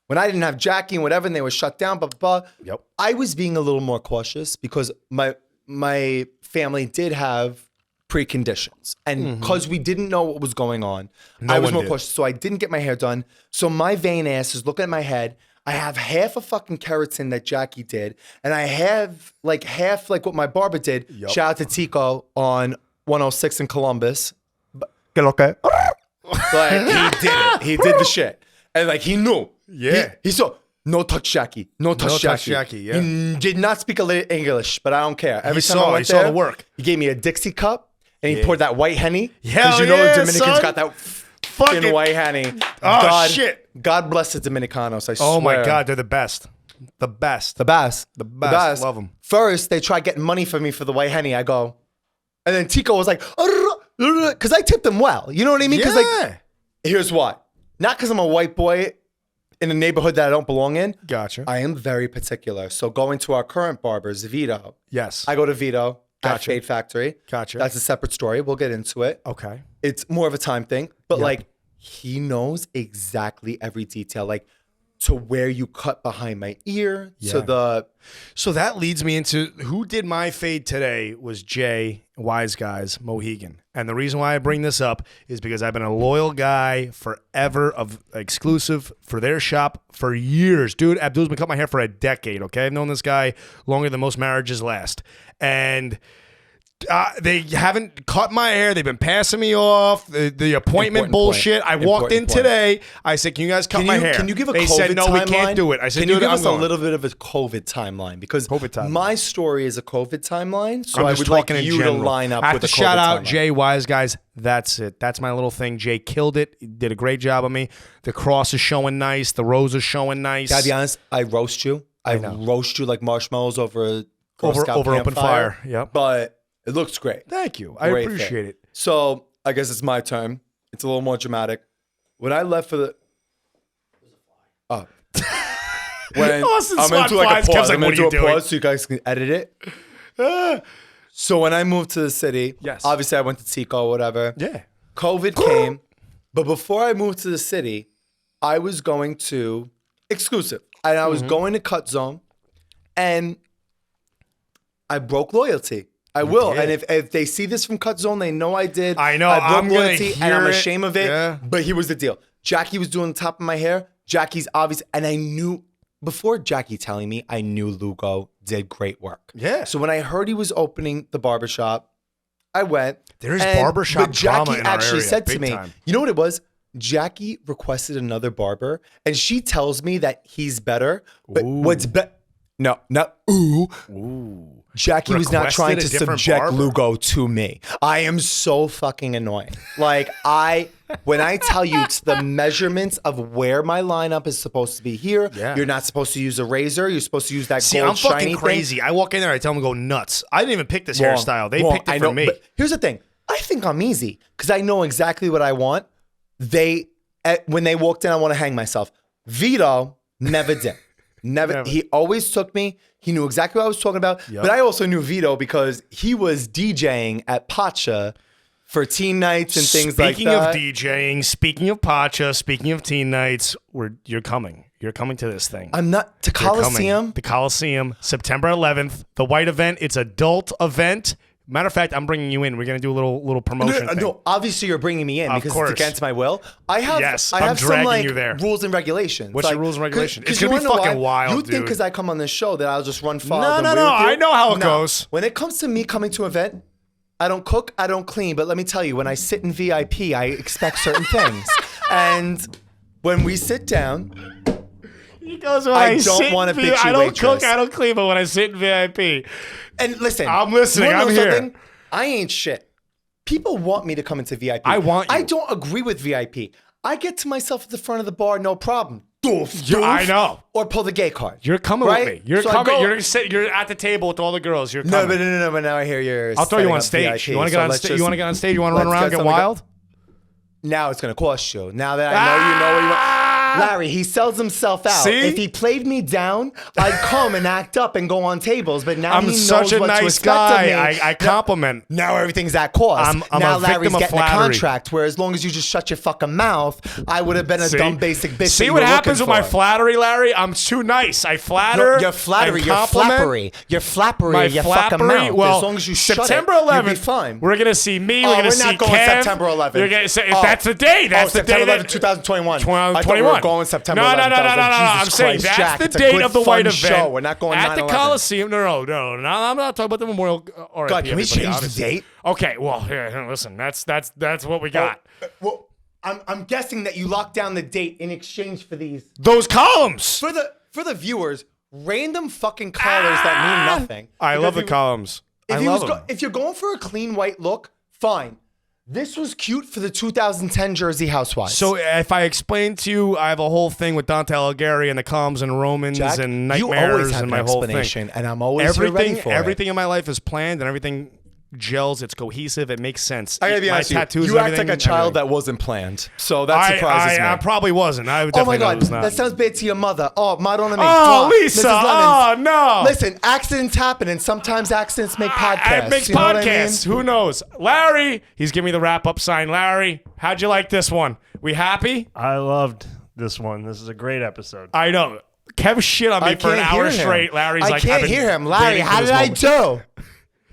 when I didn't have Jackie and whatever, and they were shut down, blah, blah, blah. Yep. I was being a little more cautious because my family did have preconditions. And because we didn't know what was going on, I was one more did. cautious. So I didn't get my hair done. So my vain ass is looking at my head. I have half a fucking keratin that Jackie did. And I have like half like what my barber did. Yep. Shout out to Tico on 106 in Columbus. Get okay. But he did it. He did the shit. And like he knew. Yeah. He saw. No touch Jackie. No touch Jackie. yeah. He did not speak a little English, but I don't care. Every time I he went saw there, the work. He gave me a Dixie cup and he poured that white Henny. Hell you know yeah, the Dominicans son. got that Fucking- fucking white Henny. Oh, shit. God bless the Dominicanos, I Oh, swear. my God. They're the best. The best. The best. The best. Love 'em. First, they tried getting money from me for the white Henny. I go. And then Tico was like, because I tipped them well. You know what I mean? Because like, here's what. Not because I'm a white boy in a neighborhood that I don't belong in. Gotcha. I am very particular. So going to our current barbers, Vito. Yes. I go to Vito at Gotcha. Fade Factory. Gotcha. That's a separate story. We'll get into it. Okay. It's more of a time thing. But Yep. like, he knows exactly every detail. Like, to where you cut behind my ear, to Yeah. the... So that leads me into who did my fade today was Jay, Wise Guys, Mohegan. And the reason why I bring this up is because I've been a loyal guy forever of exclusive for their shop for years. Dude, Abdul's been cutting my hair for a decade, okay? I've known this guy longer than most marriages last. And They haven't cut my hair. They've been passing me off. The appointment Important bullshit. point. I walked in Important point. today. I said, "Can you guys cut my hair?" Can you give a They COVID said, "No, timeline? we can't do it." I said, "Can you "Dude, give I'm us a going." little bit of a COVID timeline?" Because COVID timeline. my story is a COVID timeline, so I'm I just would like talking in you general. to line up I have with to a COVID shout out timeline. Jay Wise, guys. That's it. That's my little thing. Jay killed it. He did a great job on me. The cross is showing nice. The rose is showing nice. Gotta be honest, I roast you. I roast you like marshmallows over a Girl Scout over open campfire. fire. Yep. But it looks great. Thank you. I Great appreciate thing. it. So I guess it's my turn. It's a little more dramatic. When I left for the when Austin I'm Swat into like flies, a Kev's pause. like, I'm "What are into you a doing?" pause so you guys can edit it. So when I moved to the city, Yes. obviously I went to Tico or whatever. Yeah. COVID came, but before I moved to the city, I was going to exclusive, and I was going to Cut Zone, and I broke loyalty. I will, did. and if they see this from Cut Zone, they know I did. I know, I broke I'm gonna loyalty, and I'm hear it. ashamed of it. Yeah. But here was the deal: Jackie was doing the top of my hair. Jackie's obvious, and I knew before Jackie telling me, I knew Lugo did great work. Yeah. So when I heard he was opening the barbershop, I went. There's and- barbershop but Jackie drama in our actually area, said to big me, time. you know what it was? Jackie requested another barber, and she tells me that he's better. But what's no, not ooh. Jackie was not Requested trying a to different subject barber. Lugo to me. I am so fucking annoying. Like when I tell you it's the measurements of where my lineup is supposed to be here, Yeah. you're not supposed to use a razor. You're supposed to use that See, gold I'm shiny fucking thing. crazy. I walk in there, I tell them to go nuts. I didn't even pick this Wrong, hairstyle. They wrong. picked it I for know, me. But here's the thing. I think I'm easy because I know exactly what I want. When they walked in, I want to hang myself. Vito never did. Never. Never. He always took me. He knew exactly what I was talking about. Yep. But I also knew Vito because he was DJing at Pac'n for teen nights and things like that. Speaking of DJing, speaking of Pac'n, speaking of teen nights, you're coming. You're coming to this thing. I'm not to You're coming. Coliseum. The Coliseum, September 11th. The white event. It's adult event. Matter of fact, I'm bringing you in. We're gonna do a little promotion thing. No, obviously you're bringing me in Of because course. it's against my will. I have Yes, I I'm have some dragging like you there. rules and regulations. What's your rules and regulations? It's you gonna be wanna know fucking why? wild, You think dude. because I come on this show that I'll just run files? No, and no, wheel no. through? I know how it No. goes. When it comes to me coming to an event, I don't cook, I don't clean. But let me tell you, when I sit in VIP, I expect certain things. And when we sit down, He goes, when I don't sit want a in bitchy I don't waitress. cook, I don't clean, but when I sit in VIP, and listen, I'm listening, you wanna I'm know here. something? I ain't shit. People want me to come into VIP. I want you. I don't agree with VIP. I get to myself at the front of the bar, no problem. Doof, Yeah, doof. I know. Or pull the gay card. you're coming right? with me. You're So I coming. go- You're at the table with all the girls. You're No, coming. but but now I hear you're. I'll throw you setting on up stage. VIP, You want to so get on let's stage? just- You want to get on stage? You want to run let's around, get get something wild? Now it's gonna cost you. Now that I know you know what you want. Larry, he sells himself out. See? If he played me down, I'd come and act up and go on tables. But now I'm he knows such a what to nice expect of me. guy. I compliment. Now everything's at cost. I'm now a Larry's victim of getting a flattery. contract. Where as long as you just shut your fucking mouth, I would have been a See? dumb basic bitch. See that you what were happens with looking my for. flattery, Larry? I'm too nice. I flatter. No, you're flattery. I You're compliment. flappery. You're flappery. My Your fucking flappery. mouth. Well, as long as you shut September it, 11th, you'll be fine. we're gonna see me. Oh, We're gonna we're see not going Kev. September 11th. You're gonna say, Oh. that's the day. That's the September day. 11th, 2021. I thought we 2021. were going September No, 11th. no, I no, was no, like, no, no. Jesus I'm saying Christ, that's Jack, the it's a date good, of the fun white show. event. We're not going at the 9/11. Coliseum. No, I'm not talking about the Memorial. RIP, God, can we everybody, change the obviously. date? Okay, well, here, listen. That's what we got. Well, I'm guessing that you locked down the date in exchange for these. Those columns. For the viewers, random fucking colors that mean nothing. I love the Because columns. I love them. if you're going for a clean white look, fine. This was cute for the 2010 Jersey Housewives. So if I explain to you, I have a whole thing with Dante Alighieri and the columns and Romans Jack, and you nightmares always have and an my whole thing. explanation, and I'm always here ready for everything in my life is planned and everything gels. It's cohesive. It makes sense. I gotta be My honest with tattoos you. You and act like a everything, child everything. that wasn't planned. So that surprises me. I probably wasn't. I Oh definitely my God, was not. that sounds bad to your mother. Oh, Madonna me. Oh, Lisa. Mrs. Oh, Lemons. no. Listen, accidents happen, and sometimes accidents make podcasts. It makes You know what I mean? podcasts. Who knows? Larry, he's giving me the wrap-up sign. Larry, how'd you like this one? We happy? I loved this one. This is a great episode. I know. Kev shit on me I for an can't hour hear him. straight. Larry's I like, can't I've been hear him. Larry, waiting for how this did I moment. do?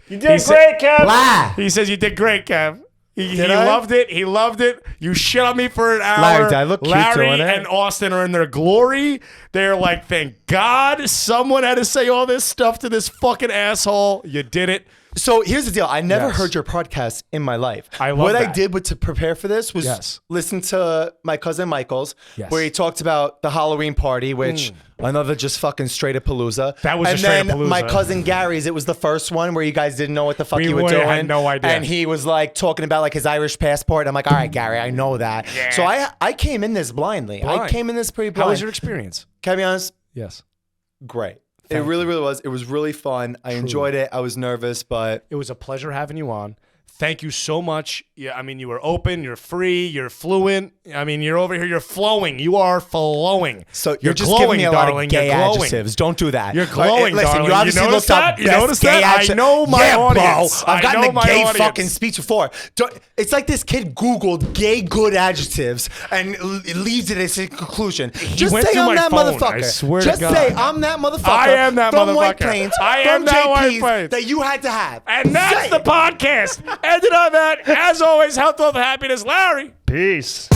You did great, Kev. Lie. He says you did great, Kev. He I? loved it. He loved it. You shit on me for an hour. Larry, did I look cute Larry doing it? and Austin are in their glory. They're like, thank God someone had to say all this stuff to this fucking asshole. You did it. So here's the deal. I never Yes. heard your podcast in my life. I love what I that. did to prepare for this was Yes. listen to my cousin Michael's, Yes. where he talked about the Halloween party, which another just fucking straight up palooza. That was and a straight then up palooza. my cousin Gary's, it was the first one where you guys didn't know what the fuck We you were would- doing. had no idea. And he was like talking about like his Irish passport. And I'm like, all right, Gary, I know that. Yeah. So I came in this blindly. I Blind. came in this pretty blind. How was your experience? Can I be honest? Yes. Great. Thank it really, really was. It was really fun. I enjoyed it. I was nervous, but It was a pleasure having you on. Thank you so much. Yeah, I mean, you were open, you're free, you're fluent. I mean, you're over here, you're flowing. You are flowing. So you're you're just glowing, giving me a darling. lot of gay You're glowing. adjectives. Don't do that. You're glowing, Listen, darling. you obviously noticed looked that? up You best noticed gay that? adjective. I know my yeah, audience. Bro. I've I gotten know a my gay audience. fucking speech before. It's like this kid Googled gay good adjectives and leaves it as a conclusion. Just went say through I'm my that phone. motherfucker. I swear to Just God. say I'm that motherfucker. I am that from White motherfucker. Plains. I am from that White JP's Plains. that you had to have. And that's Say the it. podcast. Ended on that. As always, health, wealth, and happiness. Larry. Peace.